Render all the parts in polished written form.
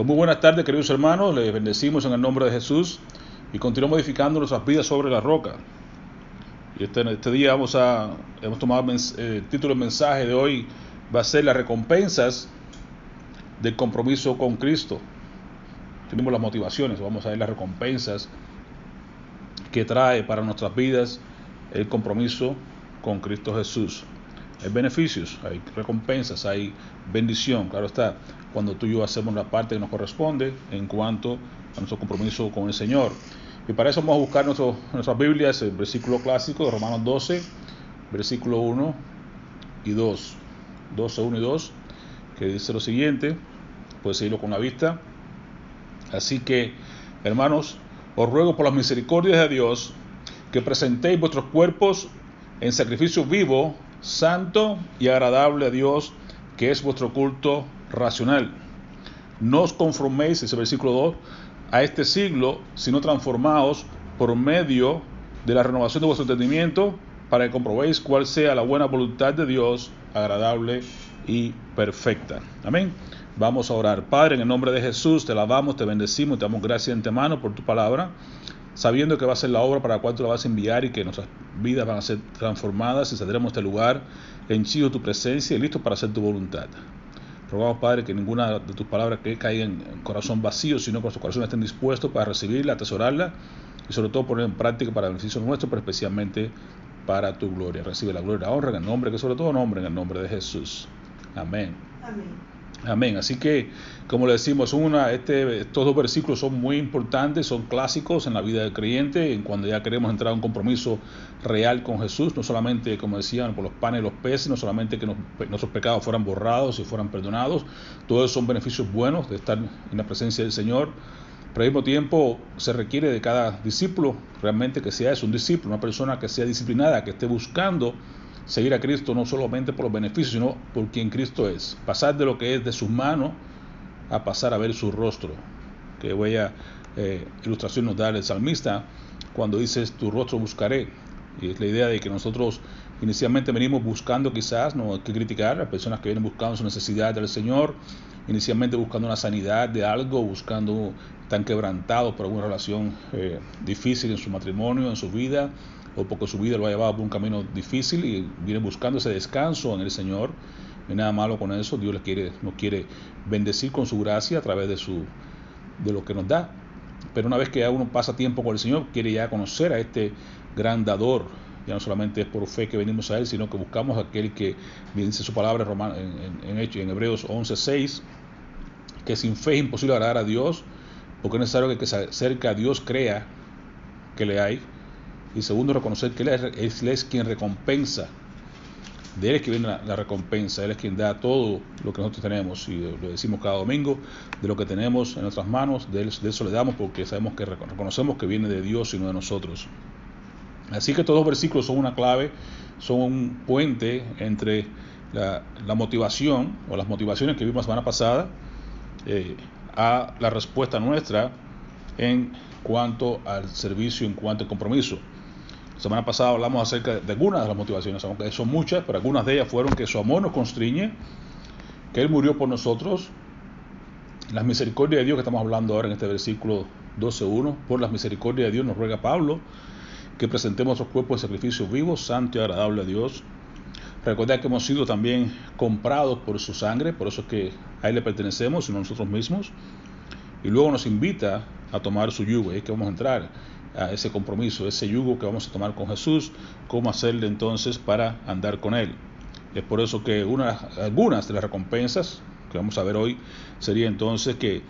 Pues muy buenas tardes, queridos hermanos, les bendecimos en el nombre de Jesús y continuamos edificando nuestras vidas sobre la roca. Y este día hemos tomado el título del mensaje de hoy, va a ser las recompensas del compromiso con Cristo. Tenemos las motivaciones, vamos a ver las recompensas que trae para nuestras vidas el compromiso con Cristo Jesús. Hay beneficios, hay recompensas, hay bendición, claro está, cuando tú y yo hacemos la parte que nos corresponde en cuanto a nuestro compromiso con el Señor. Y para eso vamos a buscar nuestras Biblias, el versículo clásico de Romanos 12, versículo 1 y 2, 12, 1 y 2, que dice lo siguiente, puedes seguirlo con la vista. Así que, hermanos, os ruego por las misericordias de Dios que presentéis vuestros cuerpos en sacrificio vivo, santo y agradable a Dios, que es vuestro culto racional. No os conforméis, ese versículo 2, a este siglo, sino transformaos por medio de la renovación de vuestro entendimiento, para que comprobéis cuál sea la buena voluntad de Dios, agradable y perfecta. Amén. Vamos a orar. Padre, en el nombre de Jesús, te alabamos, te bendecimos, te damos gracias de antemano por tu palabra, sabiendo que va a ser la obra para la cual tú la vas a enviar y que nuestras vidas van a ser transformadas y saldremos de este lugar henchidos de tu presencia y listos para hacer tu voluntad. Rogamos, Padre, que ninguna de tus palabras que caiga en corazón vacío, sino que nuestros corazones estén dispuestos para recibirla, atesorarla y sobre todo poner en práctica para el beneficio nuestro, pero especialmente para tu gloria. Recibe la gloria y la honra en el nombre que sobre todo nombre, en el nombre de Jesús. Amén. Amén. Amén. Así que, como le decimos, estos dos versículos son muy importantes, son clásicos en la vida del creyente, en cuando ya queremos entrar a un compromiso real con Jesús, no solamente, como decían, por los panes y los peces, no solamente que nuestros pecados fueran borrados y fueran perdonados, todos son beneficios buenos de estar en la presencia del Señor, pero al mismo tiempo se requiere de cada discípulo realmente que sea un discípulo, una persona que sea disciplinada, que esté buscando seguir a Cristo no solamente por los beneficios, sino por quien Cristo es. Pasar de lo que es de sus manos a pasar a ver su rostro. Que bella ilustración nos da el salmista cuando dice, tu rostro buscaré. Y es la idea de que nosotros inicialmente venimos buscando, quizás, no hay que criticar a personas que vienen buscando su necesidad del Señor, inicialmente buscando una sanidad de algo, están quebrantados por alguna relación difícil en su matrimonio, en su vida, o porque su vida lo ha llevado por un camino difícil y vienen buscando ese descanso en el Señor. No hay nada malo con eso. Dios nos quiere bendecir con su gracia a través de lo que nos da. Pero una vez que ya uno pasa tiempo con el Señor, quiere ya conocer a este gran dador. Ya no solamente es por fe que venimos a Él, sino que buscamos a aquel que dice su palabra en Hebreos 11:6, que sin fe es imposible agradar a Dios, porque es necesario que el que se acerca a Dios crea que le hay. Y segundo, reconocer que Él es quien recompensa. De Él es que viene la recompensa. Él es quien da todo lo que nosotros tenemos. Y lo decimos cada domingo, de lo que tenemos en nuestras manos, de eso le damos, porque sabemos que reconocemos que viene de Dios y no de nosotros. Así que estos dos versículos son una clave, son un puente entre la motivación o las motivaciones que vimos la semana pasada a la respuesta nuestra en cuanto al servicio, en cuanto al compromiso. La semana pasada hablamos acerca de algunas de las motivaciones, aunque son muchas, pero algunas de ellas fueron que su amor nos constriñe, que Él murió por nosotros, las misericordias de Dios que estamos hablando ahora en este versículo 12:1, por las misericordias de Dios nos ruega Pablo que presentemos nuestros cuerpos de sacrificio vivo, santo y agradable a Dios. Recordad que hemos sido también comprados por su sangre, por eso es que a Él le pertenecemos y no a nosotros mismos. Y luego nos invita a tomar su yugo, y es que vamos a entrar a ese compromiso, ese yugo que vamos a tomar con Jesús, cómo hacerle entonces para andar con Él. Es por eso que algunas de las recompensas que vamos a ver hoy sería entonces que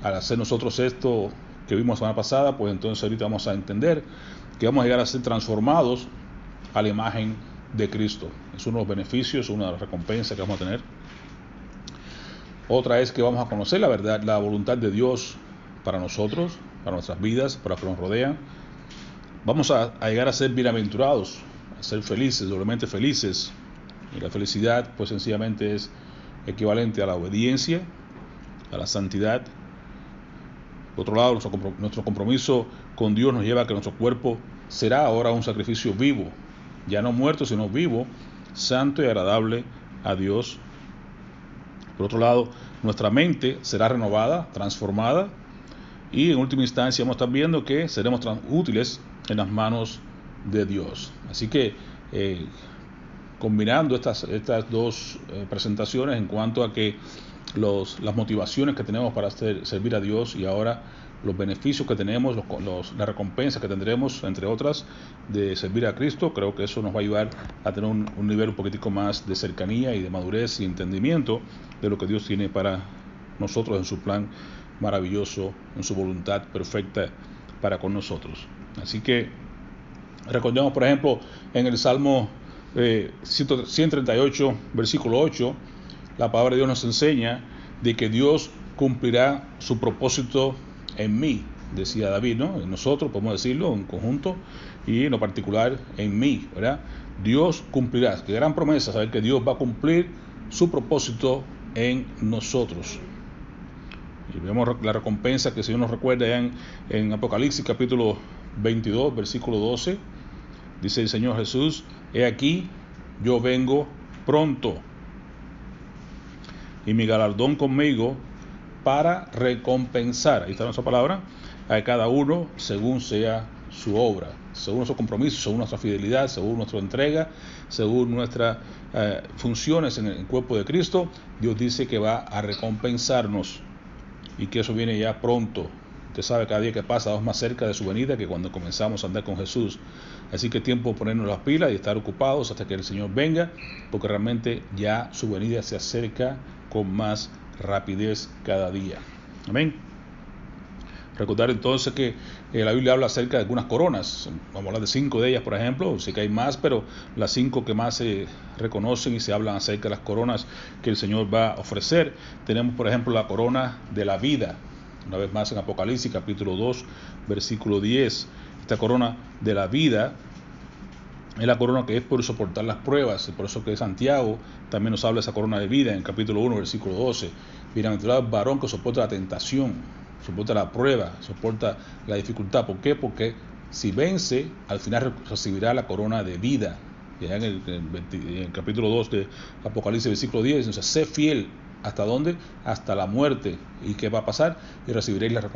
al hacer nosotros esto que vimos la semana pasada, pues entonces ahorita vamos a entender que vamos a llegar a ser transformados a la imagen de Cristo. Es uno de los beneficios, una de las recompensas que vamos a tener. Otra es que vamos a conocer la verdad, la voluntad de Dios para nosotros, para nuestras vidas, para los que nos rodean. Vamos a llegar a ser bienaventurados, a ser felices, doblemente felices. Y la felicidad, pues sencillamente es equivalente a la obediencia, a la santidad. Por otro lado, nuestro compromiso con Dios nos lleva a que nuestro cuerpo será ahora un sacrificio vivo, ya no muerto, sino vivo, santo y agradable a Dios. Por otro lado, nuestra mente será renovada, transformada, y en última instancia vamos a estar viendo que seremos útiles en las manos de Dios. Así que combinando estas dos presentaciones en cuanto a que las motivaciones que tenemos para servir a Dios, y ahora los beneficios que tenemos, las recompensas que tendremos, entre otras, de servir a Cristo, creo que eso nos va a ayudar a tener un nivel un poquitico más de cercanía y de madurez y entendimiento de lo que Dios tiene para nosotros en su plan maravilloso, en su voluntad perfecta para con nosotros. Así que recordemos, por ejemplo, en el Salmo 138, versículo 8, la palabra de Dios nos enseña de que Dios cumplirá su propósito en mí, decía David, ¿no? En nosotros, podemos decirlo, en conjunto, y en lo particular en mí, ¿verdad? Dios cumplirá. Qué gran promesa, saber que Dios va a cumplir su propósito en nosotros. Y vemos la recompensa que el Señor nos recuerda ya en Apocalipsis capítulo 22, versículo 12. Dice el Señor Jesús: he aquí, yo vengo pronto, y mi galardón conmigo para recompensar, ahí está nuestra palabra, a cada uno según sea su obra, según nuestro compromiso, según nuestra fidelidad, según nuestra entrega, según nuestras funciones en el cuerpo de Cristo. Dios dice que va a recompensarnos y que eso viene ya pronto. Usted sabe, cada día que pasa vamos más cerca de su venida que cuando comenzamos a andar con Jesús. Así que es tiempo de ponernos las pilas y estar ocupados hasta que el Señor venga, porque realmente ya su venida se acerca con más rapidez cada día. Amén. Recordar entonces que la Biblia habla acerca de algunas coronas. Vamos a hablar de 5 de ellas, por ejemplo. Sé que hay más, pero las 5 que más se reconocen y se hablan acerca de las coronas que el Señor va a ofrecer. Tenemos, por ejemplo, la corona de la vida. Una vez más en Apocalipsis capítulo 2, versículo 10. Esta corona de la vida es la corona que es por soportar las pruebas, y por eso que Santiago también nos habla de esa corona de vida en capítulo 1, versículo 12. Bienaventurado el varón que soporta la tentación, soporta la prueba, soporta la dificultad. ¿Por qué? Porque si vence, al final recibirá la corona de vida. Ya en el capítulo 2 de Apocalipsis, versículo 10, entonces, sé fiel. ¿Hasta dónde? Hasta la muerte. ¿Y qué va a pasar? Y recibiréis la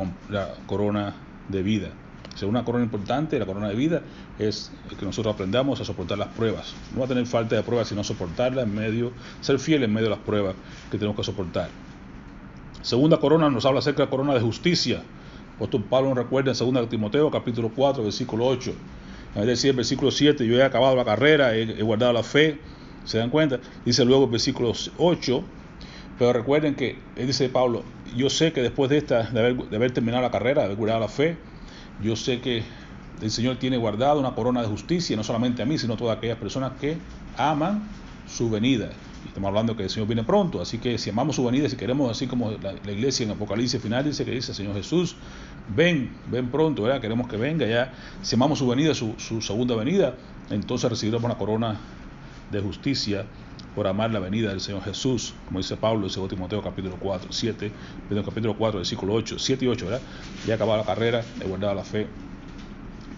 corona de vida. O sea, una corona importante, la corona de vida, es que nosotros aprendamos a soportar las pruebas. No va a tener falta de pruebas, sino soportarlas ser fiel en medio de las pruebas que tenemos que soportar. Segunda corona nos habla acerca de la corona de justicia. Apóstol Pablo nos recuerda en 2 Timoteo, capítulo 4, versículo 8. En vez de decir el versículo 7, yo he acabado la carrera, he guardado la fe. ¿Se dan cuenta? Dice luego el versículo 8, pero recuerden que, dice Pablo, yo sé que después de haber terminado la carrera, de haber guardado la fe, yo sé que el Señor tiene guardado una corona de justicia, no solamente a mí, sino a todas aquellas personas que aman su venida. Y estamos hablando que el Señor viene pronto, así que si amamos su venida, si queremos, así como la iglesia en Apocalipsis final dice, Señor Jesús, ven pronto, ¿verdad? Queremos que venga ya. Si amamos su venida, su segunda venida, entonces recibiremos una corona de justicia por amar la venida del Señor Jesús, como dice Pablo en 2 Timoteo capítulo 4, capítulo 4, versículo 8, 7 y 8, ¿verdad? Ya he acabado la carrera, he guardado la fe,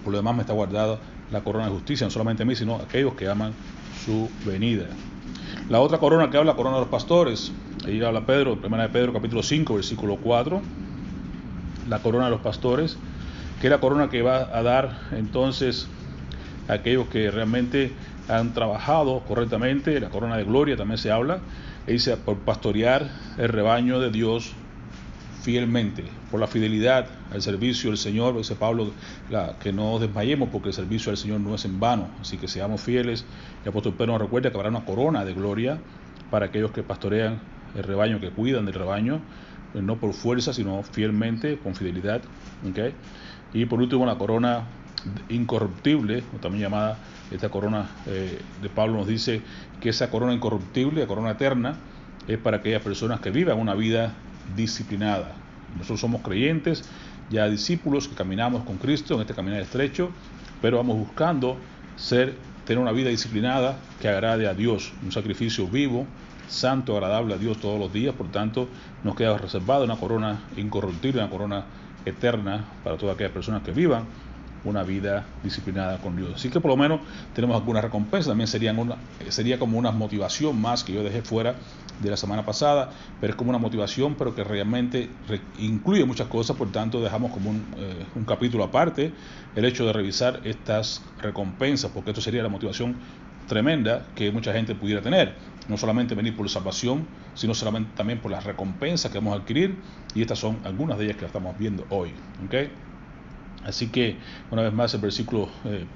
por lo demás me está guardada la corona de justicia, no solamente a mí, sino a aquellos que aman su venida. La otra corona que habla, la corona de los pastores, ahí habla Pedro, 1 de Pedro capítulo 5, versículo 4, la corona de los pastores, que es la corona que va a dar entonces a aquellos que realmente han trabajado correctamente. La corona de gloria también se habla, y dice, por pastorear el rebaño de Dios fielmente, por la fidelidad al servicio del Señor. Dice Pablo que no desmayemos, porque el servicio al Señor no es en vano, así que seamos fieles. El apóstol Pedro nos recuerda que habrá una corona de gloria para aquellos que pastorean el rebaño, que cuidan del rebaño, no por fuerza, sino fielmente, con fidelidad. ¿Okay? Y por último, la corona incorruptible, o también llamada esta corona de Pablo, nos dice que esa corona incorruptible, la corona eterna, es para aquellas personas que vivan una vida disciplinada. Nosotros somos creyentes, ya discípulos que caminamos con Cristo en este caminar estrecho, pero vamos buscando tener una vida disciplinada que agrade a Dios, un sacrificio vivo, santo, agradable a Dios todos los días. Por tanto, nos queda reservada una corona incorruptible, una corona eterna para todas aquellas personas que vivan una vida disciplinada con Dios. Así que por lo menos tenemos algunas recompensas. También sería como una motivación más que yo dejé fuera de la semana pasada, pero es como una motivación, pero que realmente incluye muchas cosas. Por tanto, dejamos como un capítulo aparte el hecho de revisar estas recompensas, porque esto sería la motivación tremenda que mucha gente pudiera tener, no solamente venir por la salvación, sino solamente también por las recompensas que vamos a adquirir, y estas son algunas de ellas que estamos viendo hoy, ¿okay? Así que, una vez más, el versículo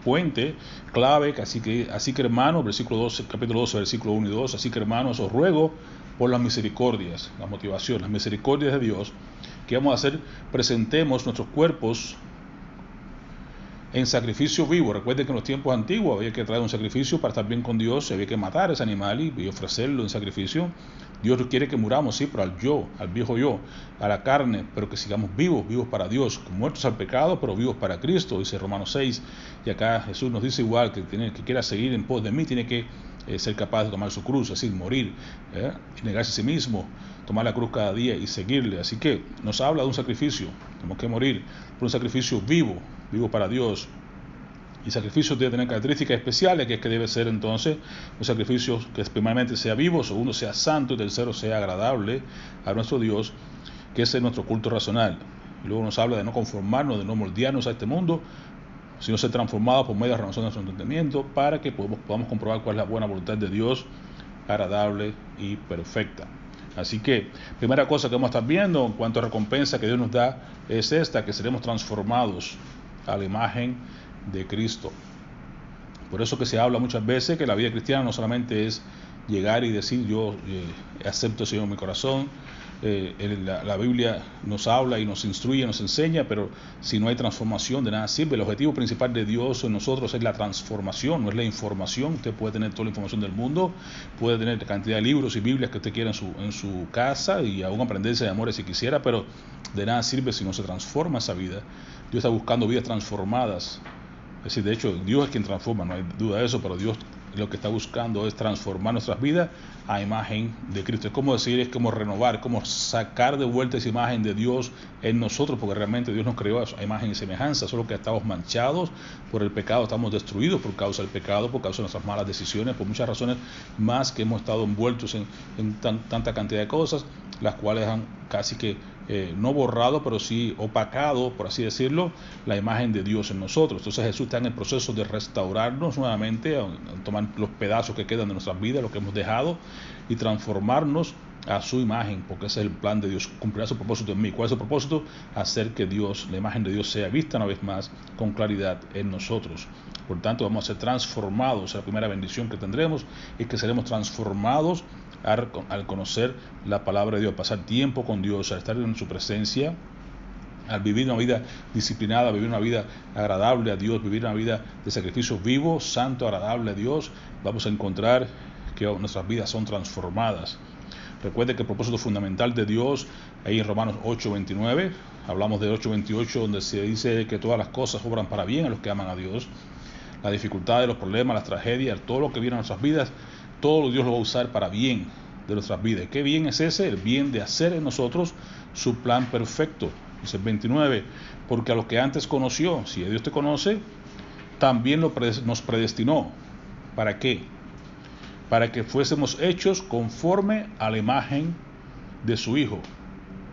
puente, clave, así que hermanos, versículo 12, capítulo 12, versículo 1 y 2, así que hermanos, os ruego por las misericordias, la motivación, las misericordias de Dios, que vamos a hacer, presentemos nuestros cuerpos en sacrificio vivo. Recuerden que en los tiempos antiguos había que traer un sacrificio para estar bien con Dios, había que matar ese animal y ofrecerlo en sacrificio. Dios quiere que muramos, sí, pero al viejo yo, a la carne, pero que sigamos vivos para Dios, muertos al pecado, pero vivos para Cristo, dice Romanos 6. Y acá Jesús nos dice igual, que quiera seguir en pos de mí, tiene que ser capaz de tomar su cruz, es decir, morir, y negarse a sí mismo, tomar la cruz cada día y seguirle. Así que nos habla de un sacrificio, tenemos que morir por un sacrificio vivo para Dios. Y sacrificio debe tener características especiales, que es que debe ser entonces un sacrificio que primeramente sea vivo, segundo sea santo y tercero sea agradable a nuestro Dios, que ese es nuestro culto racional. Y luego nos habla de no conformarnos, de no moldearnos a este mundo, sino ser transformados por medio de la renovación de nuestro entendimiento, para que podamos comprobar cuál es la buena voluntad de Dios, agradable y perfecta. Así que, primera cosa que vamos a estar viendo en cuanto a recompensa que Dios nos da es esta, que seremos transformados a la imagen de Cristo. Por eso que se habla muchas veces que la vida cristiana no solamente es llegar y decir yo acepto al Señor en mi corazón. La Biblia nos habla y nos instruye, nos enseña, pero si no hay transformación, de nada sirve. El objetivo principal de Dios en nosotros es la transformación, no es la información. Usted puede tener toda la información del mundo, puede tener cantidad de libros y Biblias que usted quiera en su casa y aún aprenderse de amores si quisiera, pero de nada sirve si no se transforma esa vida. Dios está buscando vidas transformadas. Es decir, de hecho, Dios es quien transforma, no hay duda de eso, pero Dios lo que está buscando es transformar nuestras vidas a imagen de Cristo. Es como decir, es como renovar, como sacar de vuelta esa imagen de Dios en nosotros, porque realmente Dios nos creó a imagen y semejanza, solo que estamos manchados por el pecado, estamos destruidos por causa del pecado, por causa de nuestras malas decisiones, por muchas razones más, que hemos estado envueltos en tanta cantidad de cosas, las cuales han casi que no borrado, pero sí opacado, por así decirlo, la imagen de Dios en nosotros. Entonces Jesús está en el proceso de restaurarnos nuevamente, a tomar los pedazos que quedan de nuestras vidas, lo que hemos dejado, y transformarnos a su imagen, porque ese es el plan de Dios, cumplirá su propósito en mí. ¿Cuál es su propósito? Hacer que Dios, la imagen de Dios, sea vista una vez más con claridad en nosotros. Por tanto, vamos a ser transformados. La primera bendición que tendremos es que seremos transformados al conocer la palabra de Dios, al pasar tiempo con Dios, al estar en su presencia, al vivir una vida disciplinada, vivir una vida agradable a Dios, vivir una vida de sacrificio vivo, santo, agradable a Dios. Vamos a encontrar que nuestras vidas son transformadas. Recuerde que el propósito fundamental de Dios, ahí en Romanos 8:29, hablamos de 8:28, donde se dice que todas las cosas obran para bien a los que aman a Dios. Las dificultades, los problemas, las tragedias, todo lo que viene a nuestras vidas, todo Dios lo va a usar para bien de nuestras vidas. ¿Qué bien es ese? El bien de hacer en nosotros su plan perfecto. Dice el 29, porque a los que antes conoció, si Dios te conoce, también nos predestinó. ¿Para qué? Para que fuésemos hechos conforme a la imagen de su Hijo,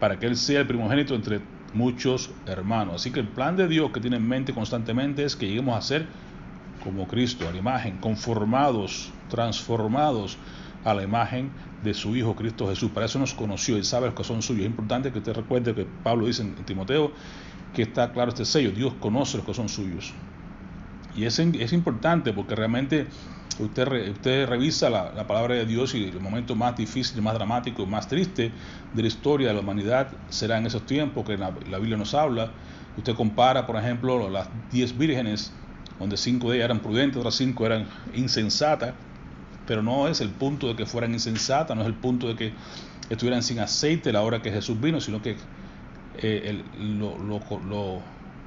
para que Él sea el primogénito entre muchos hermanos. Así que el plan de Dios que tiene en mente constantemente es que lleguemos a ser como Cristo, a la imagen, conformados, transformados a la imagen de su Hijo Cristo Jesús. Para eso nos conoció, Él sabe los que son suyos. Es importante que usted recuerde que Pablo dice en Timoteo que está claro este sello: Dios conoce los que son suyos. Y es importante porque realmente usted revisa la palabra de Dios, y el momento más difícil, más dramático, más triste de la historia de la humanidad será en esos tiempos que la Biblia nos habla. Usted compara, por ejemplo, las 10 vírgenes, donde 5 de ellas eran prudentes, otras 5 eran insensatas, pero no es el punto de que fueran insensatas, no es el punto de que estuvieran sin aceite a la hora que Jesús vino, sino que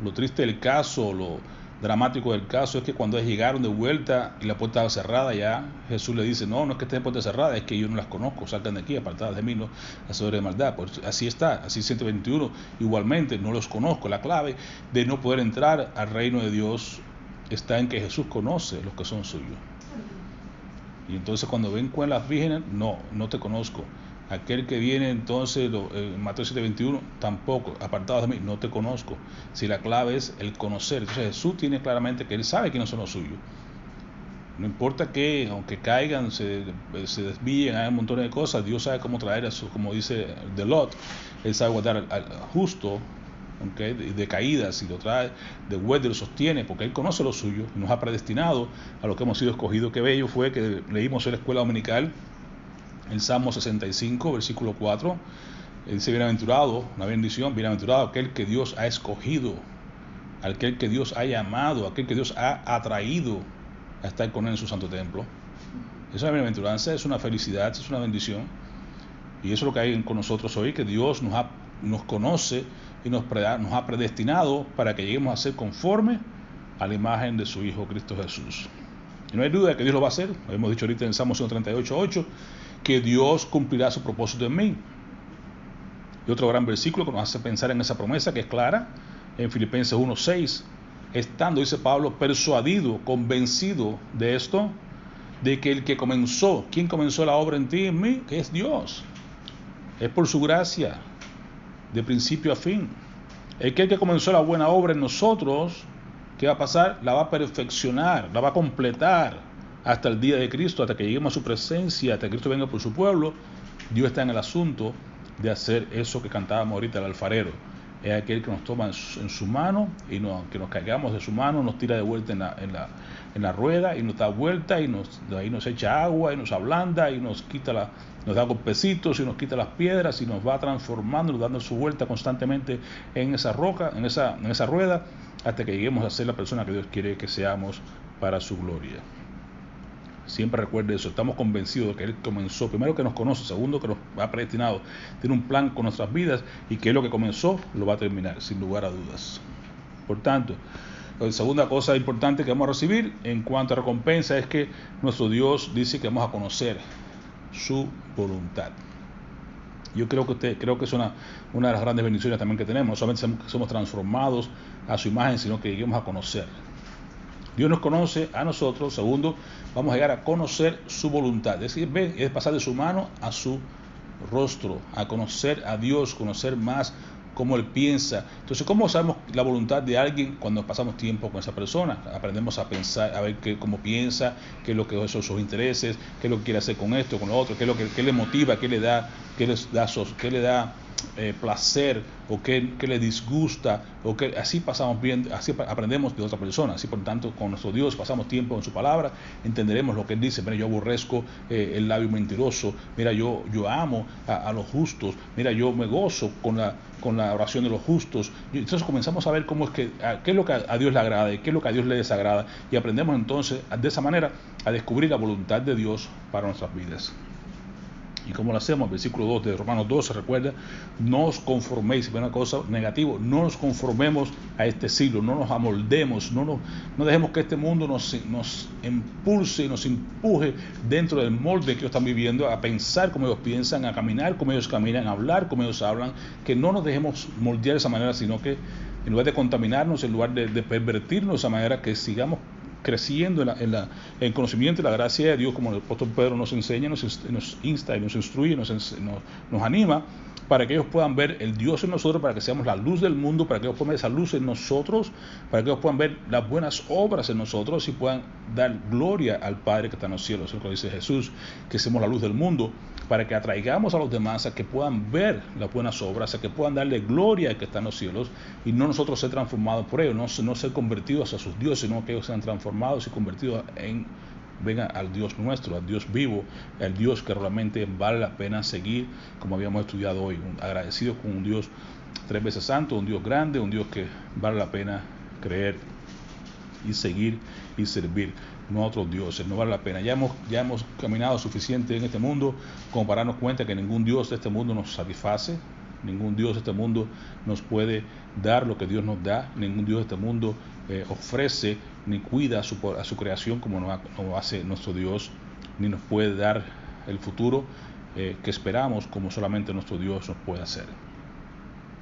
lo triste del caso, dramático del caso es que cuando llegaron de vuelta y la puerta estaba cerrada, ya Jesús le dice, no es que esté la puerta cerrada, es que yo no las conozco, salgan de aquí, apartadas de mí, no, hacedores de maldad. Pues así está, así 121, igualmente, no los conozco. La clave de no poder entrar al reino de Dios está en que Jesús conoce los que son suyos. Y entonces cuando ven con las vírgenes, no te conozco. Aquel que viene entonces, en Mateo 7:21, tampoco, apartados de mí, no te conozco. Si la clave es el conocer, entonces Jesús tiene claramente que Él sabe quiénes son los suyos. No importa que, aunque caigan, se desvíen, hagan un montón de cosas, Dios sabe cómo traer a su, como dice de Lot, Él sabe guardar al justo, ¿okay?, de caídas, y lo trae de vuelta y lo sostiene, porque Él conoce lo suyo y nos ha predestinado a lo que hemos sido escogidos. Qué bello fue que leímos en la escuela dominical el Salmo 65, versículo 4, dice: bienaventurado, una bendición, bienaventurado aquel que Dios ha escogido, aquel que Dios ha llamado, aquel que Dios ha atraído a estar con Él en su santo templo. Es una bienaventuranza, es una felicidad, es una bendición. Y eso es lo que hay con nosotros hoy, que Dios nos conoce y nos ha predestinado para que lleguemos a ser conforme a la imagen de su Hijo Cristo Jesús. Y no hay duda de que Dios lo va a hacer. Lo hemos dicho ahorita en el Salmo 138:8, que Dios cumplirá su propósito en mí. Y otro gran versículo que nos hace pensar en esa promesa, que es clara, en Filipenses 1:6, estando, dice Pablo, persuadido, convencido de esto, de que el que comenzó, ¿quién comenzó la obra en ti y en mí? Que es Dios. Es por su gracia, de principio a fin. El que comenzó la buena obra en nosotros, ¿qué va a pasar? La va a perfeccionar, la va a completar hasta el día de Cristo, hasta que lleguemos a su presencia, hasta que Cristo venga por su pueblo. Dios está en el asunto de hacer eso que cantábamos ahorita, el alfarero. Es aquel que nos toma en su mano y que nos caigamos de su mano, nos tira de vuelta en la rueda y nos da vuelta, y ahí nos echa agua y nos ablanda y nos da golpecitos y nos quita las piedras y nos va transformando, nos dando su vuelta constantemente en esa roca, en esa rueda, hasta que lleguemos a ser la persona que Dios quiere que seamos para su gloria. Siempre recuerde eso, estamos convencidos de que Él comenzó, primero que nos conoce, segundo que nos ha predestinado, tiene un plan con nuestras vidas, y que lo que comenzó lo va a terminar, sin lugar a dudas. Por tanto, la segunda cosa importante que vamos a recibir en cuanto a recompensa es que nuestro Dios dice que vamos a conocer su voluntad. Yo creo que es una de las grandes bendiciones también que tenemos, no solamente somos transformados a su imagen, sino que lleguemos a conocer. Dios nos conoce a nosotros. Segundo, vamos a llegar a conocer su voluntad. Es decir, es pasar de su mano a su rostro, a conocer a Dios, conocer más cómo Él piensa. Entonces, ¿cómo sabemos la voluntad de alguien? Cuando pasamos tiempo con esa persona. Aprendemos a pensar, a ver cómo piensa, qué es lo que son sus intereses, qué es lo que quiere hacer con esto, con lo otro, qué le motiva, qué le da placer, o qué le disgusta, o que así pasamos bien, así aprendemos de otra persona. Así, por tanto, con nuestro Dios pasamos tiempo en su palabra, entenderemos lo que Él dice. Mira, yo aborrezco el labio mentiroso. Mira, yo amo a los justos. Mira, yo me gozo con la oración de los justos. Y entonces comenzamos a ver qué es lo que a Dios le agrada y qué es lo que a Dios le desagrada, y aprendemos entonces de esa manera a descubrir la voluntad de Dios para nuestras vidas. ¿Y cómo lo hacemos? Versículo 2 de Romanos 12, recuerda: no os conforméis, si ven una cosa negativa, no nos conformemos a este siglo, no nos amoldemos, no dejemos que este mundo nos impulse y nos empuje dentro del molde que ellos están viviendo, a pensar como ellos piensan, a caminar como ellos caminan, a hablar como ellos hablan. Que no nos dejemos moldear de esa manera, sino que en lugar de contaminarnos, en lugar de pervertirnos de esa manera, que sigamos creciendo en el conocimiento y la gracia de Dios, como el apóstol Pedro nos enseña, nos insta y nos instruye, nos anima, para que ellos puedan ver el Dios en nosotros, para que seamos la luz del mundo, para que ellos puedan ver esa luz en nosotros, para que ellos puedan ver las buenas obras en nosotros y puedan dar gloria al Padre que está en los cielos. Eso es lo que dice Jesús, que somos la luz del mundo, para que atraigamos a los demás a que puedan ver las buenas obras, a que puedan darle gloria al que está en los cielos, y no nosotros ser transformados por ellos, no ser convertidos a sus dioses, sino que ellos sean transformados y convertidos vengan al Dios nuestro, al Dios vivo, al Dios que realmente vale la pena seguir, como habíamos estudiado hoy. Agradecidos con un Dios 3 veces santo, un Dios grande, un Dios que vale la pena creer y seguir y servir, no a otros dioses. No vale la pena. Ya hemos caminado suficiente en este mundo como para darnos cuenta que ningún Dios de este mundo nos satisface. Ningún Dios de este mundo nos puede dar lo que Dios nos da. Ningún Dios de este mundo ofrece ni cuida a su creación como lo hace nuestro Dios, ni nos puede dar el futuro que esperamos como solamente nuestro Dios nos puede hacer.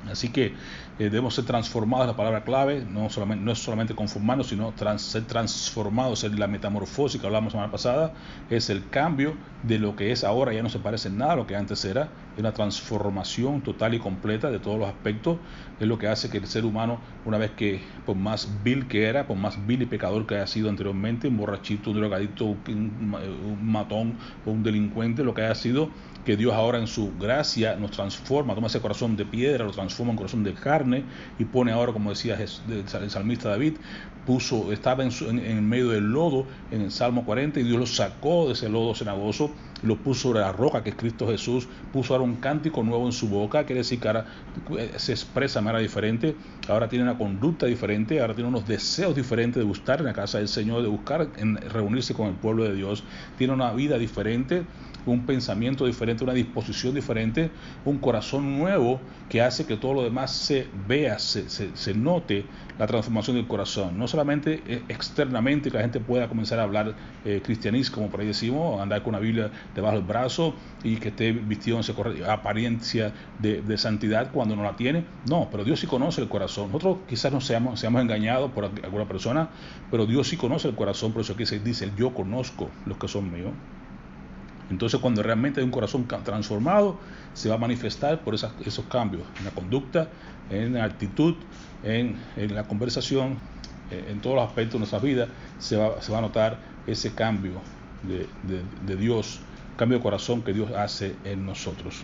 Así que debemos ser transformados, la palabra clave, no es solamente conformarnos, sino ser transformados. La metamorfosis que hablamos la semana pasada es el cambio de lo que es ahora, ya no se parece en nada a lo que antes era, es una transformación total y completa de todos los aspectos, es lo que hace que el ser humano, una vez que, por más vil que era, por más vil y pecador que haya sido anteriormente, un borrachito, un drogadicto, un matón o un delincuente, lo que haya sido, que Dios ahora en su gracia nos transforma, toma ese corazón de piedra, lo transforma en corazón de carne y pone ahora, como decía el salmista David, estaba en medio del lodo en el Salmo 40 y Dios lo sacó de ese lodo cenagoso, lo puso sobre la roca que es Cristo Jesús, puso ahora un cántico nuevo en su boca, quiere decir que ahora se expresa de manera diferente, ahora tiene una conducta diferente, ahora tiene unos deseos diferentes de buscar en la casa del Señor, de buscar reunirse con el pueblo de Dios, tiene una vida diferente, un pensamiento diferente, una disposición diferente, un corazón nuevo que hace que todo lo demás se vea, se note la transformación del corazón. No solamente externamente que la gente pueda comenzar a hablar cristianismo, como por ahí decimos, andar con una Biblia debajo del brazo y que esté vestido en apariencia de santidad cuando no la tiene. No, pero Dios sí conoce el corazón. Nosotros quizás no seamos engañados por alguna persona, pero Dios sí conoce el corazón, por eso aquí se dice, yo conozco los que son míos. Entonces, cuando realmente hay un corazón transformado, se va a manifestar por esos cambios en la conducta, en la actitud, en la conversación, en todos los aspectos de nuestra vida, se va a notar ese cambio de Dios, cambio de corazón que Dios hace en nosotros,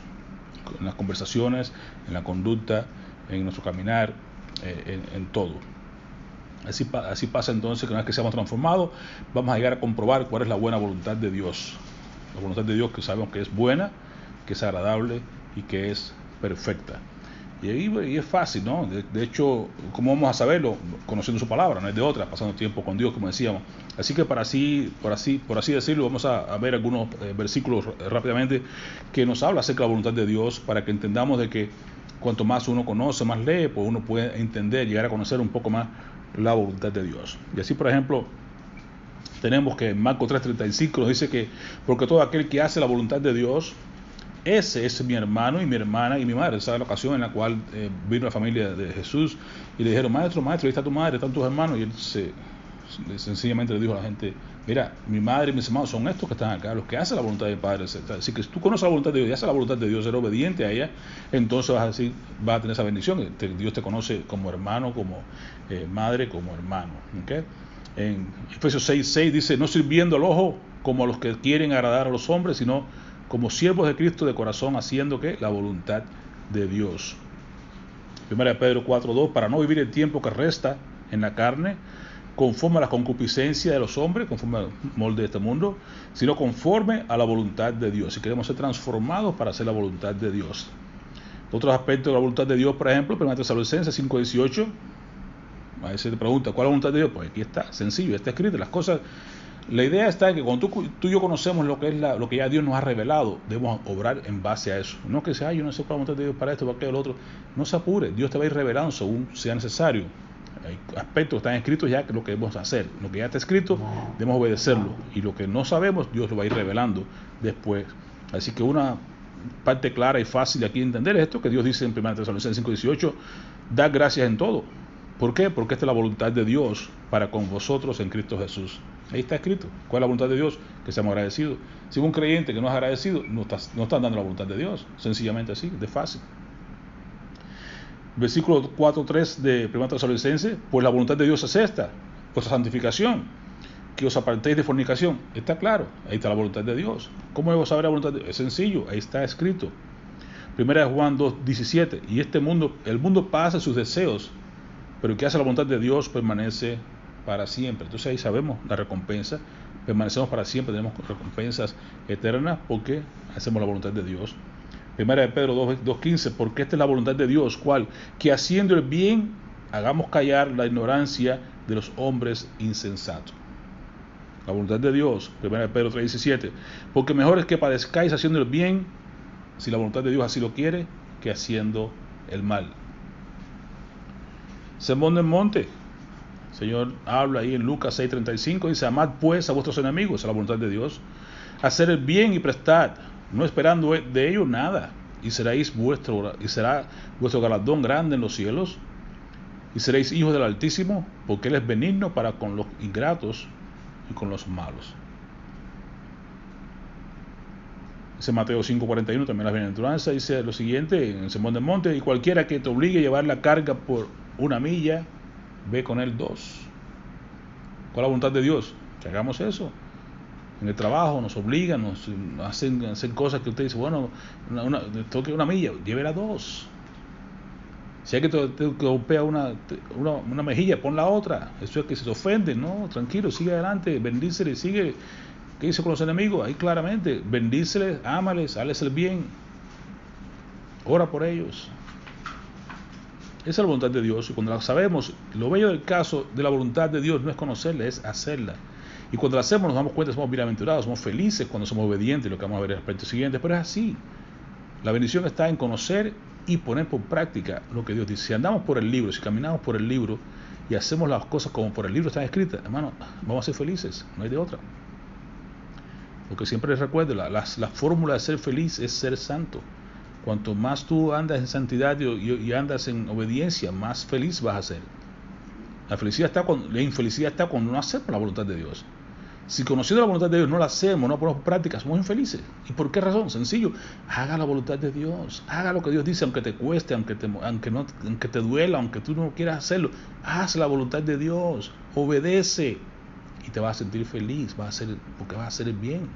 en las conversaciones, en la conducta, en nuestro caminar, en todo. Así pasa entonces que una vez que seamos transformados, vamos a llegar a comprobar cuál es la buena voluntad de Dios. La voluntad de Dios que sabemos que es buena, que es agradable y que es perfecta. Y es fácil, ¿no? De hecho, ¿cómo vamos a saberlo? Conociendo su palabra, no es de otra, pasando tiempo con Dios, como decíamos. Así que por así decirlo, vamos a ver algunos versículos rápidamente que nos habla acerca de la voluntad de Dios, para que entendamos de que cuanto más uno conoce, más lee, pues uno puede entender, llegar a conocer un poco más la voluntad de Dios. Y así, por ejemplo, tenemos que en Marcos 3:35 nos dice que porque todo aquel que hace la voluntad de Dios, ese es mi hermano y mi hermana y mi madre. Esa es la ocasión en la cual vino la familia de Jesús y le dijeron, maestro, ahí está tu madre, están tus hermanos. Y él sencillamente le dijo a la gente, mira, mi madre y mis hermanos son estos que están acá, los que hacen la voluntad del Padre. Así que si tú conoces la voluntad de Dios y haces la voluntad de Dios, eres obediente a ella, entonces vas a tener esa bendición. Dios te conoce como hermano, como madre, como hermano. ¿Okay? En Efesios 6:6 dice, no sirviendo al ojo como a los que quieren agradar a los hombres, sino como siervos de Cristo de corazón, haciendo que la voluntad de Dios. 1 Pedro 4:2, para no vivir el tiempo que resta en la carne, conforme a la concupiscencia de los hombres, conforme al molde de este mundo, sino conforme a la voluntad de Dios. Si queremos ser transformados para hacer la voluntad de Dios. Otros aspectos de la voluntad de Dios, por ejemplo, 1 Tesalonicenses 5:18, a veces te pregunta, ¿cuál es la voluntad de Dios? Pues aquí está, sencillo, está escrito. Las cosas, la idea está en que cuando tú y yo conocemos lo que es lo que ya Dios nos ha revelado, debemos obrar en base a eso. No que sea, yo no sé cuál es la voluntad de Dios para esto, para aquello, lo otro. No se apure, Dios te va a ir revelando según sea necesario. Hay aspectos que están escritos ya que lo que debemos hacer. Lo que ya está escrito, debemos obedecerlo. Y lo que no sabemos, Dios lo va a ir revelando después. Así que una parte clara y fácil de aquí entender es esto que Dios dice en 1 Tesalonicenses 5:18, da gracias en todo. ¿Por qué? Porque esta es la voluntad de Dios para con vosotros en Cristo Jesús. Ahí está escrito. ¿Cuál es la voluntad de Dios? Que seamos agradecidos. Si un creyente que no es agradecido, no está dando la voluntad de Dios. Sencillamente así, de fácil. Versículo 4:3 de 1 Tesalonicenses, pues la voluntad de Dios es esta, vuestra santificación, que os apartéis de fornicación. Está claro, ahí está la voluntad de Dios. ¿Cómo debo saber la voluntad de Dios? Es sencillo, ahí está escrito. 1 Juan 2:17, y el mundo pasa sus deseos, pero el que hace la voluntad de Dios permanece para siempre. Entonces ahí sabemos la recompensa, permanecemos para siempre, tenemos recompensas eternas porque hacemos la voluntad de Dios. 1 Pedro 2:15, porque esta es la voluntad de Dios, ¿cuál? Que haciendo el bien hagamos callar la ignorancia de los hombres insensatos. La voluntad de Dios, 1 Pedro 3:17, porque mejor es que padezcáis haciendo el bien, si la voluntad de Dios así lo quiere, que haciendo el mal. Sermón del Monte. El Señor habla ahí en Lucas 6:35, dice: amad pues a vuestros enemigos, a la voluntad de Dios, hacer el bien y prestad, no esperando de ello nada, y será vuestro galardón grande en los cielos, y seréis hijos del Altísimo, porque Él es benigno para con los ingratos y con los malos. Dice Mateo 5:41, también la bienaventuranza, dice lo siguiente en el Sermón del Monte: y cualquiera que te obligue a llevar la carga por 1 milla, ve con él 2. ¿Cuál es la voluntad de Dios? Que hagamos eso. En el trabajo nos obligan, nos hacen cosas que usted dice, bueno, toque 1 milla, llévela 2. Si hay que te golpea una mejilla, pon la otra. Eso es que se ofenden, no, tranquilo, sigue adelante, bendícele, sigue. ¿Qué dice con los enemigos? Ahí claramente, bendíceles, ámales, hazles el bien, ora por ellos. Esa es la voluntad de Dios, y cuando la sabemos, lo bello del caso de la voluntad de Dios no es conocerla, es hacerla. Y cuando la hacemos nos damos cuenta que somos bienaventurados, somos felices cuando somos obedientes, lo que vamos a ver en el aspecto siguiente, pero es así. La bendición está en conocer y poner por práctica lo que Dios dice. Si andamos por el libro, si caminamos por el libro y hacemos las cosas como por el libro están escritas, hermano, vamos a ser felices, no hay de otra. Porque siempre les recuerdo, la fórmula de ser feliz es ser santo. Cuanto más tú andas en santidad y andas en obediencia, más feliz vas a ser. La infelicidad está cuando no hacemos la voluntad de Dios. Si conociendo la voluntad de Dios no la hacemos, no la ponemos en práctica, somos infelices. ¿Y por qué razón? Sencillo, haga la voluntad de Dios, haga lo que Dios dice, aunque te cueste, aunque te duela, aunque tú no quieras hacerlo, haz la voluntad de Dios, obedece y te vas a sentir feliz, porque vas a hacer el bien.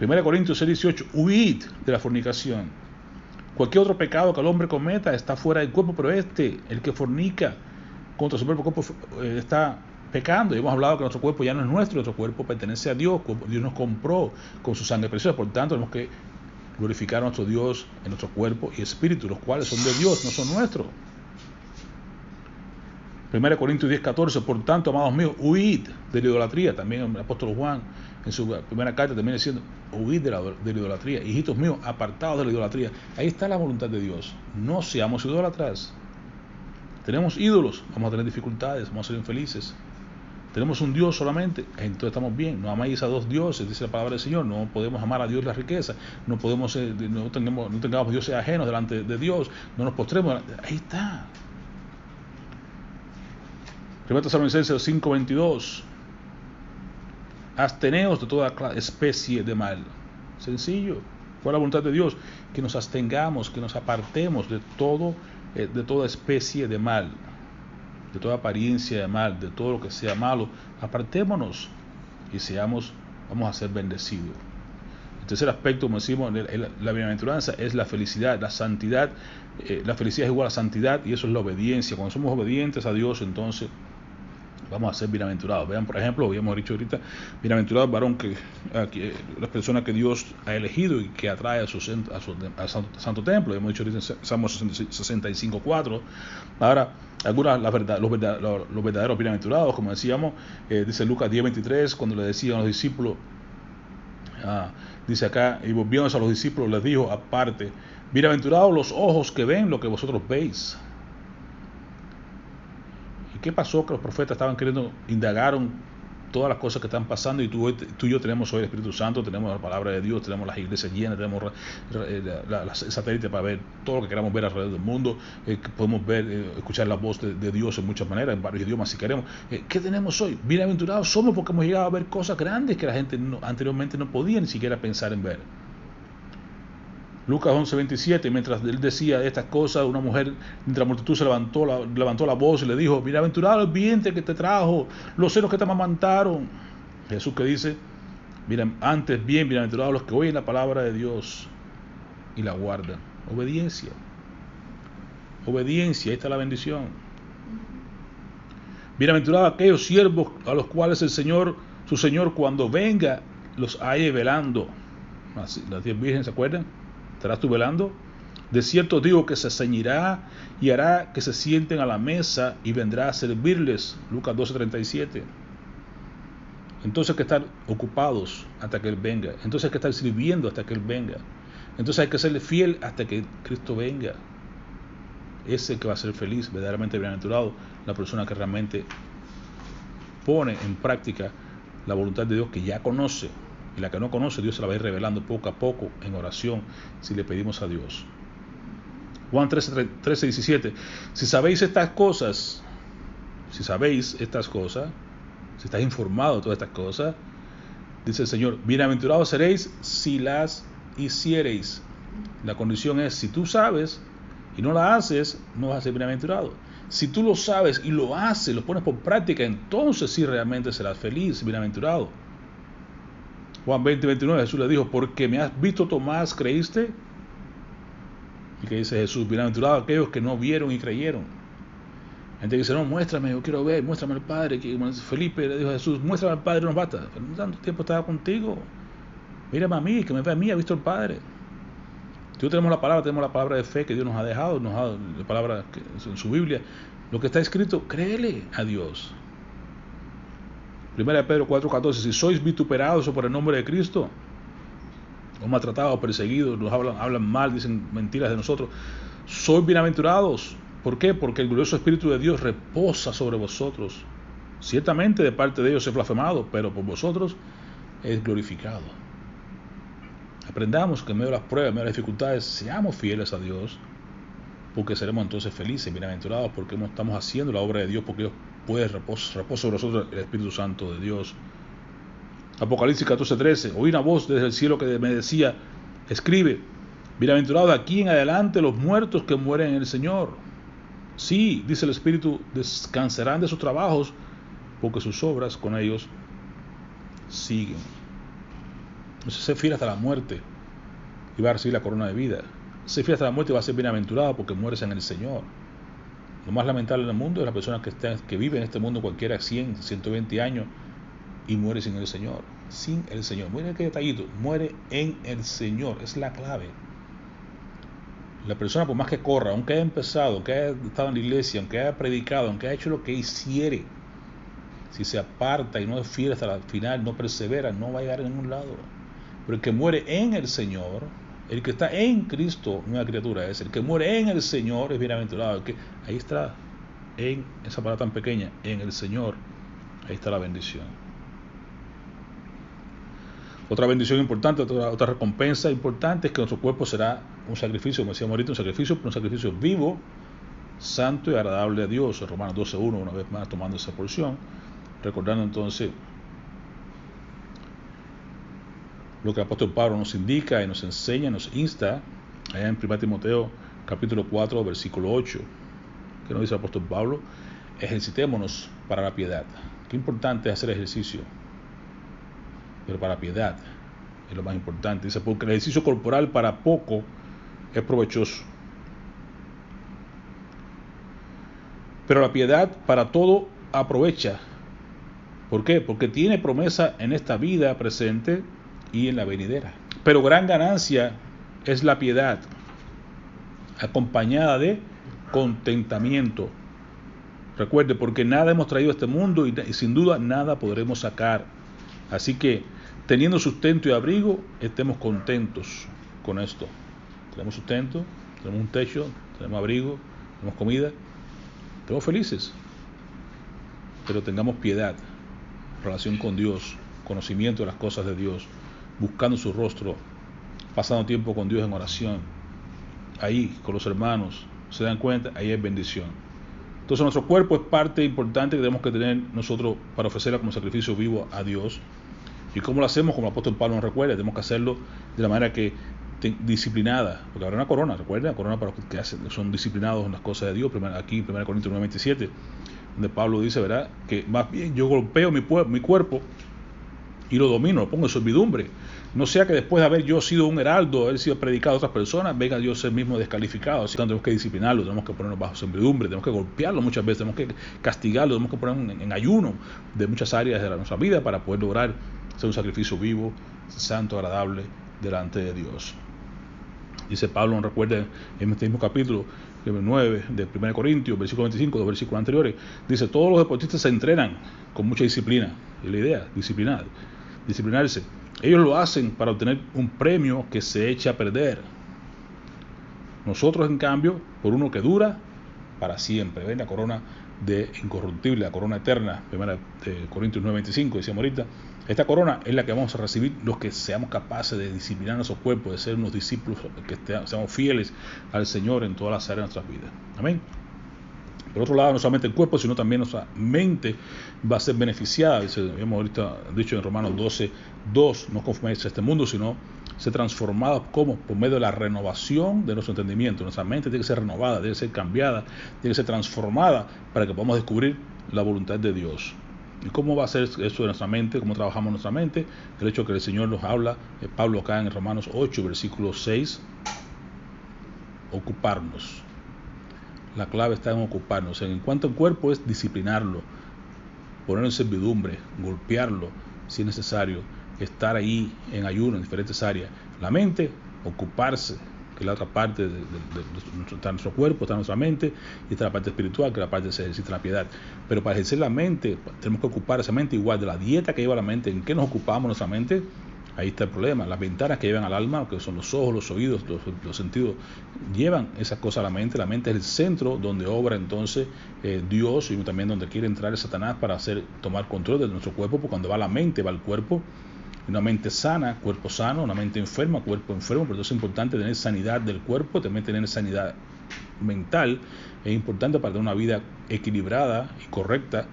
1 Corintios 6:18, huid de la fornicación. Cualquier otro pecado que el hombre cometa está fuera del cuerpo, pero el que fornica contra su propio cuerpo, está pecando. Y hemos hablado que nuestro cuerpo ya no es nuestro cuerpo pertenece a Dios. Dios nos compró con su sangre preciosa, por tanto tenemos que glorificar a nuestro Dios en nuestro cuerpo y espíritu, los cuales son de Dios, no son nuestros. 1 Corintios 10:14, por tanto, amados míos, huid de la idolatría. También el apóstol Juan en su primera carta termina diciendo, huid de la idolatría. Hijitos míos, apartados de la idolatría. Ahí está la voluntad de Dios. No seamos idólatras. Tenemos ídolos, vamos a tener dificultades, vamos a ser infelices. Tenemos un Dios solamente, entonces estamos bien. No amáis a 2 dioses, dice la palabra del Señor. No podemos amar a Dios la riqueza. No tengamos dioses ajenos delante de Dios. No nos postremos. Ahí está. 1 Tesalonicenses 5:22, absteneos de toda especie de mal. Sencillo. ¿Cuál es la voluntad de Dios? Que nos abstengamos, que nos apartemos de toda especie de mal, de toda apariencia de mal, de todo lo que sea malo. Apartémonos y vamos a ser bendecidos. El tercer aspecto, como decimos, la bienaventuranza es la felicidad, la santidad. La felicidad es igual a santidad y eso es la obediencia. Cuando somos obedientes a Dios, entonces vamos a ser bienaventurados. Vean, por ejemplo, habíamos dicho ahorita, bienaventurado el varón las personas que Dios ha elegido y que atrae a santo templo. Hemos dicho ahorita en Salmo 65:4. Ahora, los verdaderos bienaventurados, como decíamos, dice Lucas 10:23, cuando le decían a los discípulos, dice acá, y volviéndose a los discípulos les dijo aparte, bienaventurados los ojos que ven lo que vosotros veis. ¿Qué pasó? Que los profetas indagaron todas las cosas que están pasando y tú y yo tenemos hoy el Espíritu Santo, tenemos la palabra de Dios, tenemos las iglesias llenas, tenemos el satélite para ver todo lo que queramos ver alrededor del mundo, podemos escuchar la voz de Dios en muchas maneras, en varios idiomas si queremos. ¿Qué tenemos hoy? Bienaventurados somos porque hemos llegado a ver cosas grandes que la gente anteriormente no podía ni siquiera pensar en ver. Lucas 11:27, mientras él decía estas cosas, una mujer entre la multitud se levantó la voz y le dijo, bienaventurado el vientre que te trajo, los senos que te amamantaron. Jesús que dice, antes bien, bienaventurados los que oyen la palabra de Dios y la guardan. Obediencia, ahí está la bendición. Bienaventurados aquellos siervos a los cuales su Señor, cuando venga, los halle velando. Así, las 10 vírgenes, ¿se acuerdan? ¿Estarás tú velando? De cierto digo que se ceñirá y hará que se sienten a la mesa y vendrá a servirles. Lucas 12:37. Entonces hay que estar ocupados hasta que Él venga. Entonces hay que estar sirviendo hasta que Él venga. Entonces hay que serle fiel hasta que Cristo venga. Ese que va a ser feliz, verdaderamente bienaventurado, la persona que realmente pone en práctica la voluntad de Dios que ya conoce, y la que no conoce, Dios se la va a ir revelando poco a poco en oración, si le pedimos a Dios. Juan 13:17, si sabéis estas cosas, si estás informado de todas estas cosas, dice el Señor, bienaventurados seréis si las hiciereis. La condición es, si tú sabes y no la haces, no vas a ser bienaventurado. Si tú lo sabes y lo haces, lo pones por práctica, entonces sí realmente serás feliz, bienaventurado. Juan 20:29, Jesús le dijo, porque me has visto, Tomás, ¿creíste? Y que dice Jesús, bienaventurados aquellos que no vieron y creyeron. Gente que dice, no, muéstrame, yo quiero ver, muéstrame al Padre. Felipe le dijo a Jesús, muéstrame al Padre, no basta. Tanto tiempo estaba contigo. Mírame a mí, que me ve a mí, ha visto al Padre. Dios tenemos la palabra de fe que Dios nos ha dejado la palabra en su Biblia. Lo que está escrito, créele a Dios. 1 Pedro 4:14, si sois vituperados por el nombre de Cristo, o maltratados, perseguidos, nos hablan mal, dicen mentiras de nosotros, sois bienaventurados. ¿Por qué? Porque el glorioso Espíritu de Dios reposa sobre vosotros. Ciertamente de parte de ellos es blasfemado, pero por vosotros es glorificado. Aprendamos que en medio de las pruebas, en medio de las dificultades, seamos fieles a Dios, porque seremos entonces felices, bienaventurados, porque estamos haciendo la obra de Dios, porque Dios puede reposar sobre nosotros el Espíritu Santo de Dios. Apocalipsis 14:13, oí una voz desde el cielo que me decía, escribe, bienaventurados de aquí en adelante los muertos que mueren en el Señor. Sí, dice el Espíritu, descansarán de sus trabajos, porque sus obras con ellos siguen. Entonces, sé fiel hasta la muerte y va a recibir la corona de vida. Sé fiel hasta la muerte y va a ser bienaventurado porque mueres en el Señor. Lo más lamentable en el mundo es la persona que vive en este mundo cualquiera 100, 120 años y muere sin el Señor. Sin el Señor. Miren qué detallito. Muere en el Señor. Es la clave. La persona, por más que corra, aunque haya empezado, aunque haya estado en la iglesia, aunque haya predicado, aunque haya hecho lo que hiciere, si se aparta y no es fiel hasta el final, no persevera, no va a llegar a ningún lado. Pero el que muere en el Señor, el que está en Cristo, nueva criatura es, el que muere en el Señor es bienaventurado. Ahí está, en esa palabra tan pequeña, en el Señor, ahí está la bendición. Otra bendición importante, otra recompensa importante es que nuestro cuerpo será un sacrificio, como decíamos ahorita, un sacrificio vivo, santo y agradable a Dios. Romanos 12:1, una vez más tomando esa porción, recordando entonces lo que el apóstol Pablo nos indica y nos enseña, nos insta, allá en 1 Timoteo capítulo 4, versículo 8, que nos dice el apóstol Pablo, ejercitémonos para la piedad. Qué importante es hacer ejercicio, pero para piedad es lo más importante. Dice, porque el ejercicio corporal para poco es provechoso, pero la piedad para todo aprovecha. ¿Por qué? Porque tiene promesa en esta vida presente y en la venidera. Pero gran ganancia es la piedad, acompañada de contentamiento. Recuerde, porque nada hemos traído a este mundo y sin duda nada podremos sacar. Así que, teniendo sustento y abrigo, estemos contentos con esto. Tenemos sustento, tenemos un techo, tenemos abrigo, tenemos comida, estemos felices. Pero tengamos piedad, relación con Dios, conocimiento de las cosas de Dios, buscando su rostro, pasando tiempo con Dios en oración, ahí con los hermanos, se dan cuenta, ahí hay bendición. Entonces nuestro cuerpo es parte importante que tenemos que tener nosotros para ofrecerla como sacrificio vivo a Dios. ¿Y cómo lo hacemos? Como el apóstol Pablo nos recuerda, tenemos que hacerlo de la manera que disciplinada, porque habrá una corona, recuerda, la corona para los que son disciplinados en las cosas de Dios, aquí 1 Corintios 9:27, donde Pablo dice, ¿verdad?, que más bien yo golpeo mi cuerpo y lo domino, lo pongo en servidumbre, no sea que después de haber yo sido un heraldo, haber sido predicado a otras personas, venga yo a ser mismo descalificado. Así que tenemos que disciplinarlo, tenemos que ponerlo bajo servidumbre, tenemos que golpearlo muchas veces, tenemos que castigarlo, tenemos que ponerlo en ayuno de muchas áreas de nuestra vida para poder lograr ser un sacrificio vivo, santo, agradable delante de Dios. Dice Pablo, nos recuerda en este mismo capítulo 9 de 1 Corintios, versículo 25, los versículos anteriores, dice, todos los deportistas se entrenan con mucha disciplina. Es la idea, disciplinarse. Ellos lo hacen para obtener un premio que se echa a perder. Nosotros, en cambio, por uno que dura para siempre. ¿Ven? La corona de incorruptible, la corona eterna. 1 Corintios 9:25, decíamos ahorita. Esta corona es la que vamos a recibir los que seamos capaces de disciplinar nuestros cuerpos, de ser unos discípulos, que seamos fieles al Señor en todas las áreas de nuestras vidas. Amén. Por otro lado, no solamente el cuerpo, sino también nuestra mente va a ser beneficiada. Hemos ahorita dicho en Romanos 12:2, no conforméis a este mundo, sino ser transformados como por medio de la renovación de nuestro entendimiento. Nuestra mente tiene que ser renovada, tiene que ser cambiada, tiene que ser transformada para que podamos descubrir la voluntad de Dios. ¿Y cómo va a ser eso de nuestra mente? ¿Cómo trabajamos nuestra mente? El hecho que el Señor nos habla, Pablo acá en Romanos 8, versículo 6, ocuparnos. La clave está en ocuparnos. En cuanto al cuerpo es disciplinarlo, ponerlo en servidumbre, golpearlo si es necesario, estar ahí en ayuno en diferentes áreas. La mente, ocuparse, que es la otra parte de nuestro cuerpo, está nuestra mente, y está la parte espiritual, que es la parte de se ejercita la piedad. Pero para ejercer la mente, tenemos que ocupar esa mente igual de la dieta que lleva la mente. ¿En qué nos ocupamos nuestra mente? Ahí está el problema. Las ventanas que llevan al alma, que son los ojos, los oídos, los sentidos, llevan esas cosas a la mente. La mente es el centro donde obra entonces Dios, y también donde quiere entrar el Satanás para tomar control de nuestro cuerpo, porque cuando va la mente, va el cuerpo. Una mente sana, cuerpo sano; una mente enferma, cuerpo enfermo. Por eso es importante tener sanidad del cuerpo, también tener sanidad mental. Es importante para tener una vida equilibrada y correcta,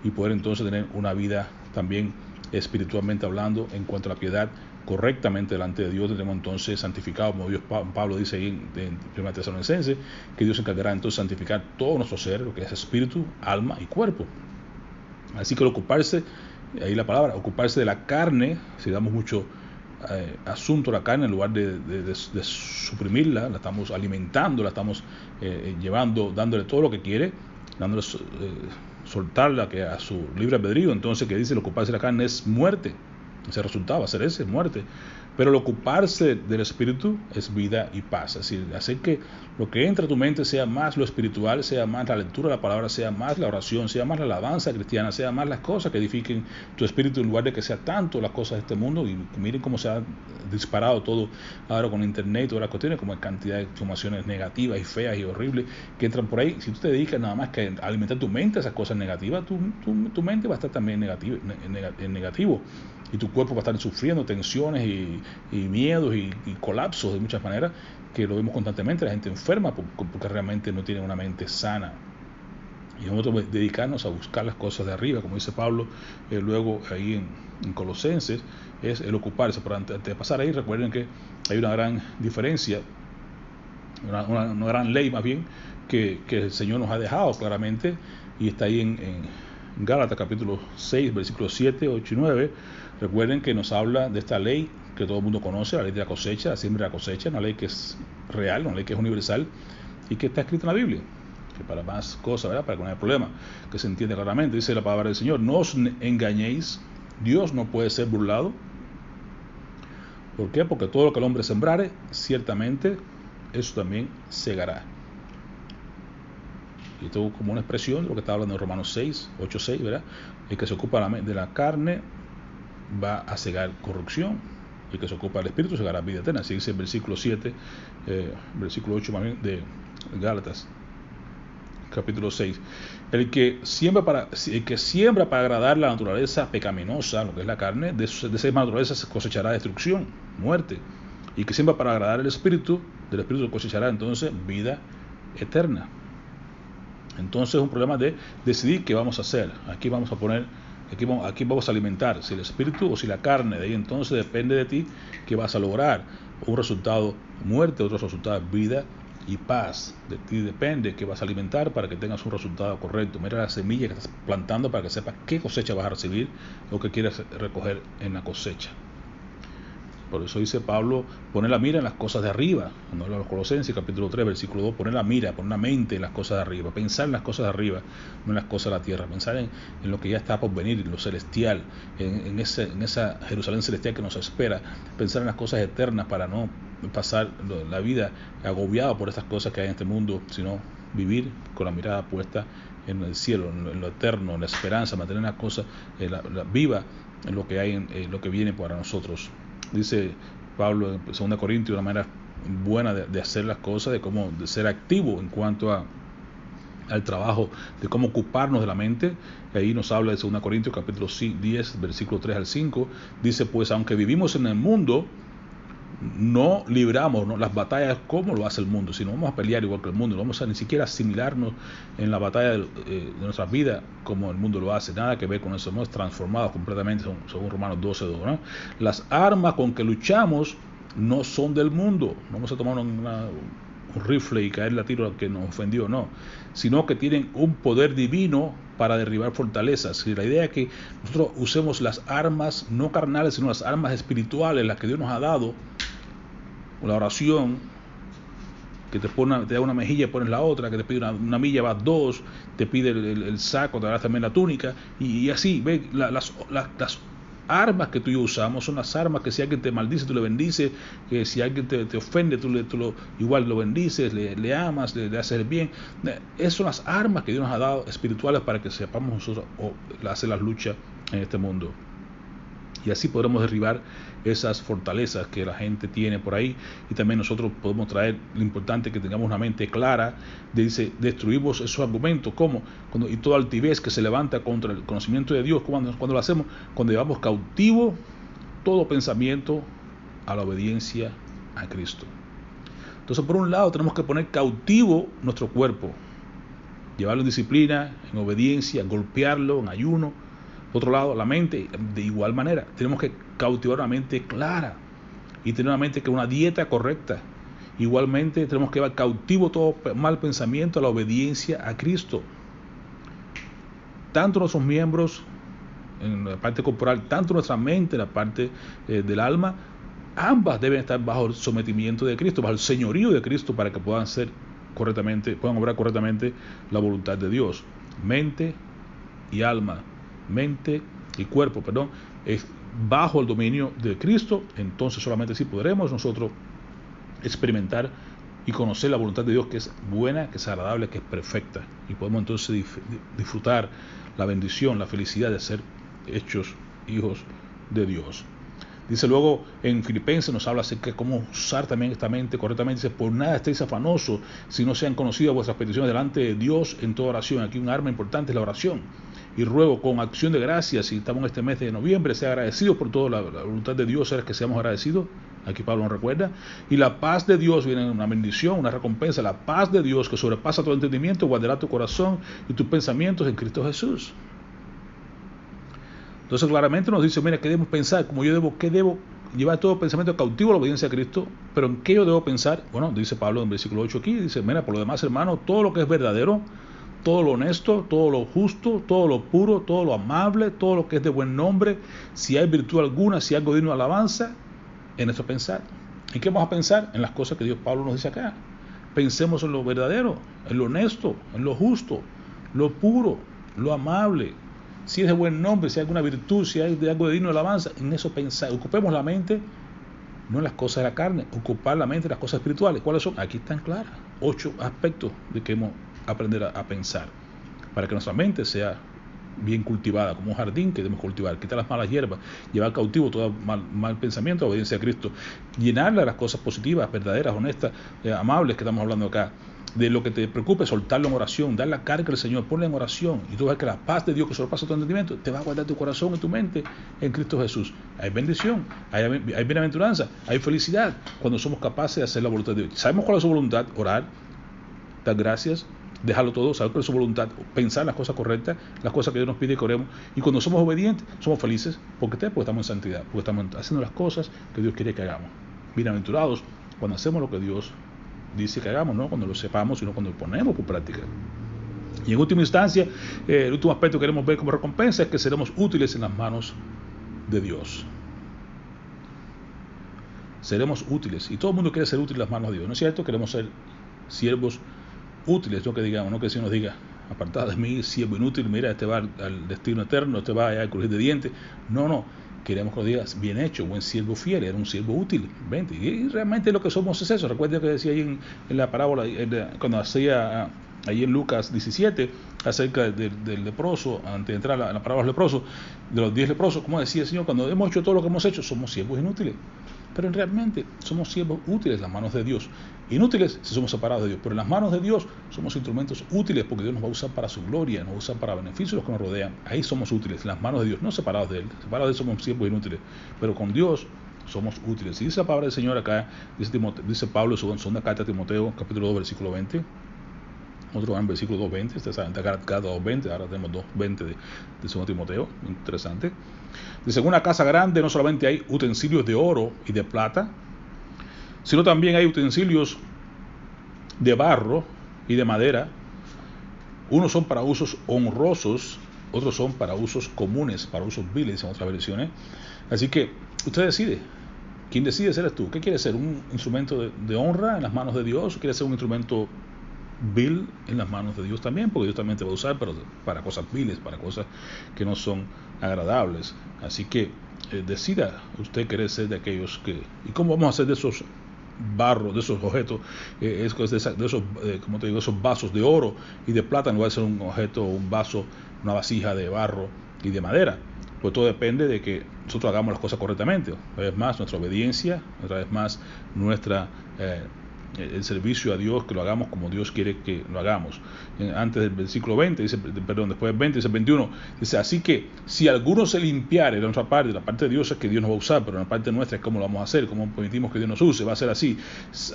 y poder entonces tener una vida también espiritualmente hablando, en cuanto a la piedad, correctamente delante de Dios. Tenemos entonces santificado, como Dios, Pablo dice ahí en 1 Tesalonicenses, que Dios se encargará entonces de santificar todo nuestro ser, lo que es espíritu, alma y cuerpo. Así que el ocuparse, ahí la palabra, ocuparse de la carne, si damos mucho asunto a la carne, en lugar de suprimirla, la estamos alimentando, la estamos llevando, dándole todo lo que quiere, dándole soltarla que a su libre albedrío. Entonces, que dice, el ocuparse de la carne es muerte. Ese resultado va a ser ese, muerte. Pero el ocuparse del espíritu es vida y paz. Es decir, hacer que lo que entra a tu mente sea más lo espiritual, sea más la lectura de la palabra, sea más la oración, sea más la alabanza cristiana, sea más las cosas que edifiquen tu espíritu, en lugar de que sea tanto las cosas de este mundo. Y miren cómo se ha disparado todo ahora con internet y todas las cuestiones, como hay cantidad de informaciones negativas y feas y horribles que entran por ahí. Si tú te dedicas nada más que a alimentar tu mente a esas cosas negativas, tu mente va a estar también en negativo. Y tu cuerpo va a estar sufriendo tensiones y miedos y colapsos de muchas maneras, que lo vemos constantemente. La gente enferma porque realmente no tiene una mente sana. Y nosotros dedicarnos a buscar las cosas de arriba, como dice Pablo luego ahí en Colosenses, es el ocuparse. Pero antes de pasar ahí, recuerden que hay una gran diferencia, una gran ley más bien, que el Señor nos ha dejado claramente, y está ahí en Gálatas capítulo 6, versículos 7, 8 y 9. Recuerden que nos habla de esta ley que todo el mundo conoce, la ley de la cosecha, la siembra de la cosecha, una ley que es real, una ley que es universal y que está escrita en la Biblia, que para más cosas, ¿verdad?, para que no haya problema, que se entiende claramente. Dice la palabra del Señor: no os engañéis, Dios no puede ser burlado. ¿Por qué? Porque todo lo que el hombre sembrare, ciertamente eso también segará. Y esto como una expresión de lo que está hablando en Romanos 6, 8, 6, ¿verdad? El que se ocupa de la carne va a cegar corrupción, y el que se ocupa del espíritu cegará vida eterna. Así dice el versículo 7, versículo 8 más bien de Gálatas capítulo 6. El que siembra para agradar la naturaleza pecaminosa, lo que es la carne, de esa misma naturaleza se cosechará destrucción, muerte. Y que siembra para agradar el espíritu, del espíritu cosechará entonces vida eterna. Entonces es un problema de decidir qué vamos a hacer. Aquí vamos a alimentar, si el espíritu o si la carne. De ahí entonces depende de ti qué vas a lograr. Un resultado muerte, otro resultado vida y paz. De ti depende qué vas a alimentar para que tengas un resultado correcto. Mira la semilla que estás plantando para que sepas qué cosecha vas a recibir o qué quieres recoger en la cosecha. Por eso dice Pablo, poner la mira en las cosas de arriba. Cuando habla de los Colosenses, capítulo 3, versículo 2, poner la mira, poner la mente en las cosas de arriba, pensar en las cosas de arriba, no en las cosas de la tierra, pensar en lo que ya está por venir, en lo celestial, en esa Jerusalén celestial que nos espera, pensar en las cosas eternas para no pasar la vida agobiado por estas cosas que hay en este mundo, sino vivir con la mirada puesta en el cielo, en lo eterno, en la esperanza, mantener las cosas viva en lo que hay, en lo que viene para nosotros. Dice Pablo en 2 Corintios, una manera buena de hacer las cosas, de ser activo en cuanto al trabajo, de cómo ocuparnos de la mente. Ahí nos habla de 2 Corintios capítulo 10, versículo 3 al 5. Dice, pues aunque vivimos en el mundo, no libramos, ¿no?, las batallas como lo hace el mundo, sino vamos a pelear igual que el mundo. No vamos a ni siquiera asimilarnos en la batalla de nuestras vidas como el mundo lo hace. Nada que ver con eso. Somos transformados completamente, según Romanos 12:2, ¿no? Las armas con que luchamos no son del mundo. No vamos a tomar un rifle y caerle a tiro al que nos ofendió, no, sino que tienen un poder divino para derribar fortalezas. Y la idea es que nosotros usemos las armas no carnales, sino las armas espirituales, las que Dios nos ha dado. La oración, que te da una mejilla y pones la otra, que te pide una milla, vas dos, te pide el saco, te da también la túnica, y así, ve, las armas que tú y yo usamos son las armas que si alguien te maldice, tú le bendices, que si alguien te ofende, igual lo bendices, le amas, le haces el bien. Esas son las armas que Dios nos ha dado espirituales para que sepamos nosotros hacer las luchas en este mundo. Y así podremos derribar esas fortalezas que la gente tiene por ahí, y también nosotros podemos traer lo importante que tengamos una mente clara. Dice, destruimos esos argumentos, ¿cómo? Y toda altivez que se levanta contra el conocimiento de Dios. Cuando lo hacemos, cuando llevamos cautivo todo pensamiento a la obediencia a Cristo. Entonces, por un lado, tenemos que poner cautivo nuestro cuerpo, llevarlo en disciplina, en obediencia, golpearlo en ayuno. Por otro lado, la mente, de igual manera, tenemos que cautivar una mente clara y tener una mente que una dieta correcta. Igualmente, tenemos que llevar cautivo todo mal pensamiento a la obediencia a Cristo. Tanto nuestros miembros, en la parte corporal, tanto nuestra mente, en la parte del alma, ambas deben estar bajo el sometimiento de Cristo, bajo el señorío de Cristo, para que puedan obrar correctamente la voluntad de Dios. Mente y alma, mente y cuerpo, es bajo el dominio de Cristo. Entonces solamente así podremos nosotros experimentar y conocer la voluntad de Dios, que es buena, que es agradable, que es perfecta, y podemos entonces disfrutar la bendición, la felicidad de ser hechos hijos de Dios. Dice luego en Filipenses, nos habla acerca de cómo usar también esta mente correctamente. Dice, por nada estéis afanosos, si no sean conocidas vuestras peticiones delante de Dios en toda oración. Aquí un arma importante es la oración. Y ruego con acción de gracias, si estamos en este mes de noviembre, sea agradecidos por toda la voluntad de Dios, es que seamos agradecidos. Aquí Pablo nos recuerda. Y la paz de Dios, viene una bendición, una recompensa. La paz de Dios, que sobrepasa todo entendimiento, guardará tu corazón y tus pensamientos en Cristo Jesús. Entonces claramente nos dice, mira, ¿qué debemos pensar? ¿Qué debo llevar todo pensamiento cautivo a la obediencia a Cristo? ¿Pero en qué yo debo pensar? Bueno, dice Pablo en versículo 8 aquí, dice, mira, por lo demás, hermano, todo lo que es verdadero, todo lo honesto, todo lo justo, todo lo puro, todo lo amable, todo lo que es de buen nombre, si hay virtud alguna, si hay algo digno de alabanza, en eso pensar. ¿En qué vamos a pensar? En las cosas que Pablo nos dice acá. Pensemos en lo verdadero, en lo honesto, en lo justo, lo puro, lo amable. Si es de buen nombre, si hay alguna virtud, si hay algo de digno de alabanza, en eso pensar. Ocupemos la mente, no en las cosas de la carne, ocupar la mente en las cosas espirituales. ¿Cuáles son? Aquí están claras. 8 aspectos de que hemos aprender a pensar, para que nuestra mente sea bien cultivada, como un jardín que debemos cultivar, quitar las malas hierbas, llevar cautivo todo mal pensamiento, obediencia a Cristo, llenarla de las cosas positivas, verdaderas, honestas, amables que estamos hablando acá. De lo que te preocupe, soltarlo en oración, dar la carga al Señor, ponla en oración, y tú vas a ver que la paz de Dios que sobrepasa todo entendimiento te va a guardar tu corazón y tu mente en Cristo Jesús. Hay bendición, hay bienaventuranza, hay felicidad cuando somos capaces de hacer la voluntad de Dios. ¿Sabemos cuál es su voluntad? Orar, dar gracias, dejarlo todo, saber cuál es su voluntad, pensar las cosas correctas, las cosas que Dios nos pide que oremos, y cuando somos obedientes, somos felices. ¿Por qué? Porque estamos en santidad, porque estamos haciendo las cosas que Dios quiere que hagamos. Bienaventurados cuando hacemos lo que Dios dice que hagamos, no cuando lo sepamos, sino cuando lo ponemos por práctica. Y en última instancia, el último aspecto que queremos ver como recompensa es que seremos útiles en las manos de Dios. Seremos útiles, y todo el mundo quiere ser útil en las manos de Dios, ¿no es cierto? Queremos ser siervos útiles, no que digamos, no que el Señor nos diga, apartad de mí, siervo inútil, mira, este va al destino eterno, este va a crujir de dientes. No, queremos que nos digas, bien hecho, buen siervo fiel, era un siervo útil. Vente. Y realmente lo que somos es eso. Recuerda que decía ahí en la parábola, cuando hacía ahí en Lucas 17, acerca del leproso, antes de entrar a la parábola del leproso, de los 10 leprosos, como decía el Señor, cuando hemos hecho todo lo que hemos hecho, somos siervos inútiles. Pero realmente somos siervos útiles en las manos de Dios. Inútiles si somos separados de Dios, pero en las manos de Dios somos instrumentos útiles, porque Dios nos va a usar para su gloria, nos va a usar para beneficio de los que nos rodean. Ahí somos útiles, en las manos de Dios, no separados de Él. Separados de Él somos siervos inútiles, pero con Dios somos útiles. Y dice la palabra del Señor acá, dice Pablo en su segunda carta a Timoteo, capítulo 2, versículo 20. Otro en versículo 2.20, ustedes saben, cada 2.20, ahora tenemos 2.20 de 2 Timoteo, interesante. Dice, en una casa grande no solamente hay utensilios de oro y de plata, sino también hay utensilios de barro y de madera. Unos son para usos honrosos, otros son para usos comunes, para usos viles en otras versiones. Así que usted decide. ¿Quién decide ser tú? ¿Qué quiere ser? ¿Un instrumento de honra en las manos de Dios? ¿O quiere ser un instrumento vil en las manos de Dios también? Porque Dios también te va a usar para cosas viles, para cosas que no son agradables. Así que decida usted querer ser de aquellos que... ¿Y cómo vamos a hacer de esos barros, de esos objetos, de esos, como te digo, esos vasos de oro y de plata? No va a ser un objeto, un vaso, una vasija de barro y de madera. Pues todo depende de que nosotros hagamos las cosas correctamente. Una vez más, nuestra obediencia, otra vez más, el servicio a Dios, que lo hagamos como Dios quiere que lo hagamos. Antes del versículo 20, después del 20, dice el 21, dice, así que si alguno se limpiare, de nuestra parte, la parte de Dios es que Dios nos va a usar, pero la parte nuestra es cómo lo vamos a hacer, cómo permitimos que Dios nos use, va a ser así.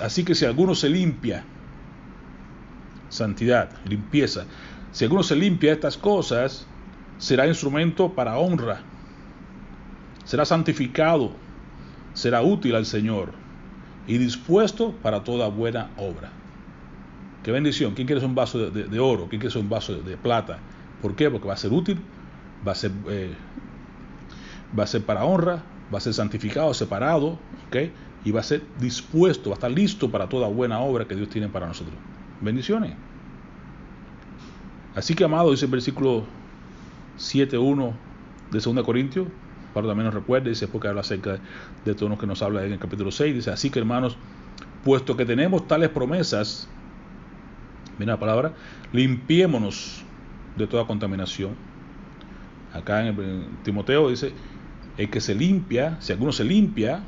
Así que si alguno se limpia, santidad, limpieza, si alguno se limpia estas cosas, será instrumento para honra, será santificado, será útil al Señor y dispuesto para toda buena obra. ¡Qué bendición! ¿Quién quiere un vaso de oro? ¿Quién quiere un vaso de plata? ¿Por qué? Porque va a ser útil, va a ser para honra, va a ser santificado, separado, ¿okay? Y va a ser dispuesto, va a estar listo para toda buena obra que Dios tiene para nosotros. Bendiciones. Así que, amado, dice el versículo 7.1 de 2 Corintios, Pablo también nos recuerda, dice, porque habla acerca de todos los que nos habla en el capítulo 6, dice, así que, hermanos, puesto que tenemos tales promesas, mira la palabra, limpiémonos de toda contaminación. Acá en Timoteo dice, el que se limpia, si alguno se limpia,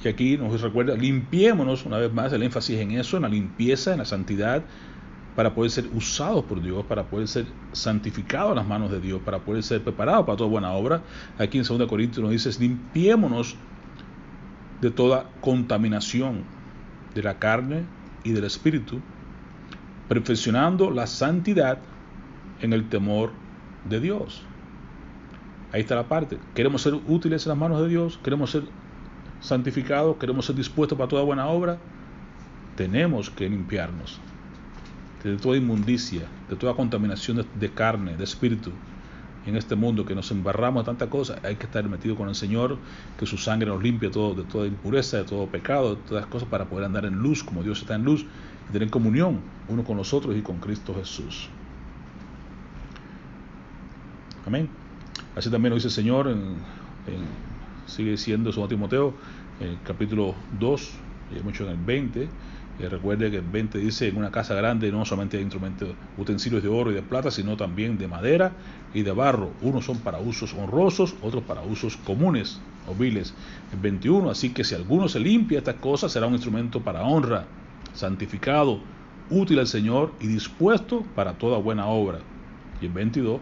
y aquí nos recuerda, limpiémonos, una vez más, el énfasis en eso, en la limpieza, en la santidad, para poder ser usados por Dios, para poder ser santificados en las manos de Dios, para poder ser preparados para toda buena obra. Aquí en 2 Corintios nos dice, limpiémonos de toda contaminación de la carne y del espíritu, perfeccionando la santidad en el temor de Dios. Ahí está la parte. Queremos ser útiles en las manos de Dios, queremos ser santificados, queremos ser dispuestos para toda buena obra. Tenemos que limpiarnos de toda inmundicia, de toda contaminación de carne, de espíritu. En este mundo que nos embarramos de tanta cosa, hay que estar metido con el Señor, que su sangre nos limpie de toda impureza, de todo pecado, de todas las cosas, para poder andar en luz como Dios está en luz y tener comunión uno con los otros y con Cristo Jesús. Amén. Así también lo dice el Señor, sigue diciendo 2 Timoteo, en el capítulo 2, y mucho en el 20. Recuerde que el 20 dice, en una casa grande no solamente hay instrumentos, utensilios de oro y de plata, sino también de madera y de barro. Unos son para usos honrosos, otros para usos comunes o viles. El 21, así que si alguno se limpia estas cosas, será un instrumento para honra, santificado, útil al Señor y dispuesto para toda buena obra. Y el 22,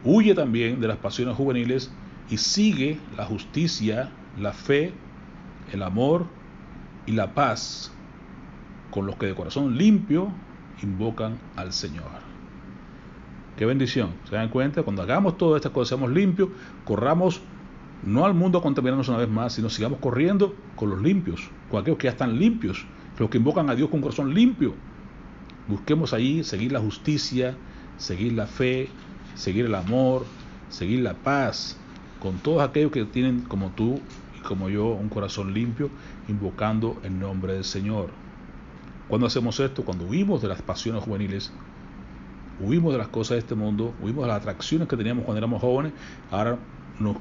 huye también de las pasiones juveniles y sigue la justicia, la fe, el amor y la paz con los que de corazón limpio invocan al Señor. Qué bendición. ¿Se dan cuenta? Cuando hagamos todas estas cosas, seamos limpios, corramos no al mundo a contaminarnos una vez más, sino sigamos corriendo con los limpios, con aquellos que ya están limpios, los que invocan a Dios con corazón limpio. Busquemos ahí seguir la justicia, seguir la fe, seguir el amor, seguir la paz, con todos aquellos que tienen como tú y como yo un corazón limpio, invocando el nombre del Señor. ¿Cuándo hacemos esto? Cuando huimos de las pasiones juveniles, huimos de las cosas de este mundo, huimos de las atracciones que teníamos cuando éramos jóvenes. Ahora nos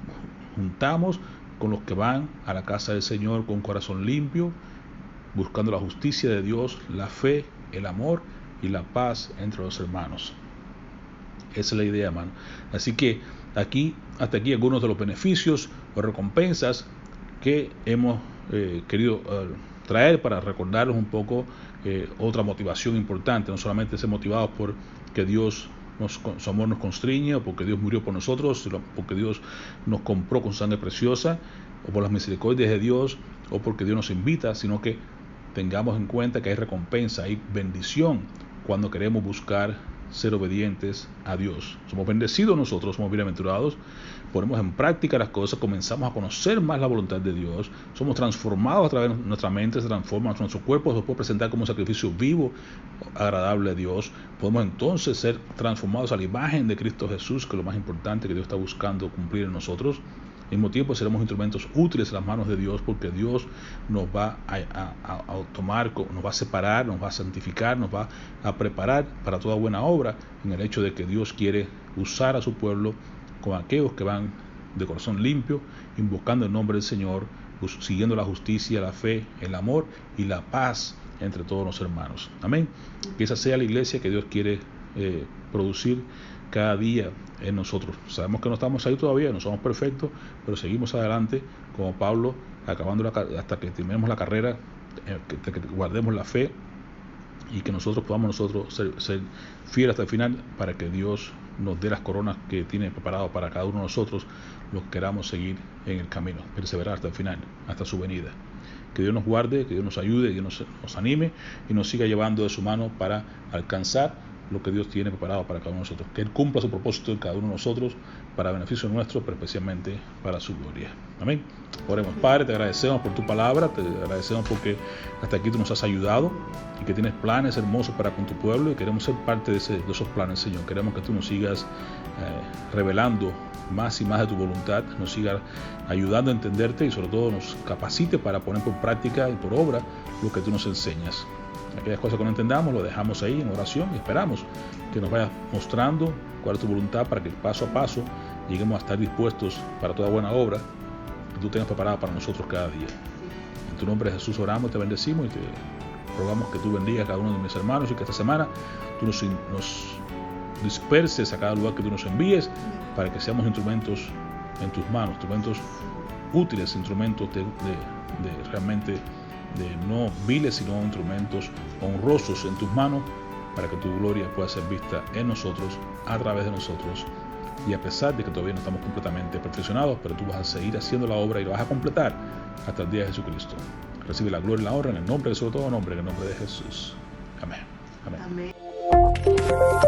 juntamos con los que van a la casa del Señor con un corazón limpio, buscando la justicia de Dios, la fe, el amor y la paz entre los hermanos. Esa es la idea, hermano. Así que hasta aquí algunos de los beneficios o recompensas que hemos querido traer para recordarles un poco otra motivación importante. No solamente ser motivados por que Dios su amor nos constriñe, o porque Dios murió por nosotros, porque Dios nos compró con sangre preciosa, o por las misericordias de Dios, o porque Dios nos invita, sino que tengamos en cuenta que hay recompensa, hay bendición cuando queremos buscar ser obedientes a Dios. Somos bendecidos nosotros, somos bienaventurados, ponemos en práctica las cosas, comenzamos a conocer más la voluntad de Dios, somos transformados a través de nuestra mente, se transforma nuestro cuerpo, se puede presentar como un sacrificio vivo, agradable a Dios. Podemos entonces ser transformados a la imagen de Cristo Jesús, que es lo más importante que Dios está buscando cumplir en nosotros. Al mismo tiempo seremos instrumentos útiles en las manos de Dios, porque Dios nos va a tomar, nos va a separar, nos va a santificar, nos va a preparar para toda buena obra, en el hecho de que Dios quiere usar a su pueblo con aquellos que van de corazón limpio, invocando el nombre del Señor, siguiendo la justicia, la fe, el amor y la paz entre todos los hermanos. Amén. Que esa sea la iglesia que Dios quiere producir cada día en nosotros. Sabemos que no estamos ahí todavía, no somos perfectos, pero seguimos adelante como Pablo, acabando hasta que terminemos la carrera, que guardemos la fe y que nosotros podamos ser fieles hasta el final, para que Dios nos dé las coronas que tiene preparado para cada uno de nosotros, los que queramos seguir en el camino, perseverar hasta el final, hasta su venida. Que Dios nos guarde, que Dios nos ayude, que Dios nos anime y nos siga llevando de su mano para alcanzar lo que Dios tiene preparado para cada uno de nosotros. Que Él cumpla su propósito en cada uno de nosotros, para beneficio nuestro, pero especialmente para su gloria. Amén. Oremos. Padre, te agradecemos por tu palabra, te agradecemos porque hasta aquí tú nos has ayudado y que tienes planes hermosos para con tu pueblo, y queremos ser parte de esos planes, Señor. Queremos que tú nos sigas revelando más y más de tu voluntad, nos siga ayudando a entenderte y sobre todo nos capacite para poner por práctica y por obra lo que tú nos enseñas. Aquellas cosas que no entendamos lo dejamos ahí en oración y esperamos que nos vayas mostrando cuál es tu voluntad, para que paso a paso lleguemos a estar dispuestos para toda buena obra que tú tengas preparada para nosotros cada día. En tu nombre, Jesús, oramos, te bendecimos y te rogamos que tú bendigas a cada uno de mis hermanos, y que esta semana tú nos disperses a cada lugar que tú nos envíes, para que seamos instrumentos en tus manos, instrumentos útiles, instrumentos de realmente de no viles, sino instrumentos honrosos en tus manos, para que tu gloria pueda ser vista en nosotros, a través de nosotros. Y a pesar de que todavía no estamos completamente perfeccionados, pero tú vas a seguir haciendo la obra y la vas a completar hasta el día de Jesucristo. Recibe la gloria y la honra en el nombre de sobre todo nombre, en el nombre de Jesús. Amén. Amén. Amén.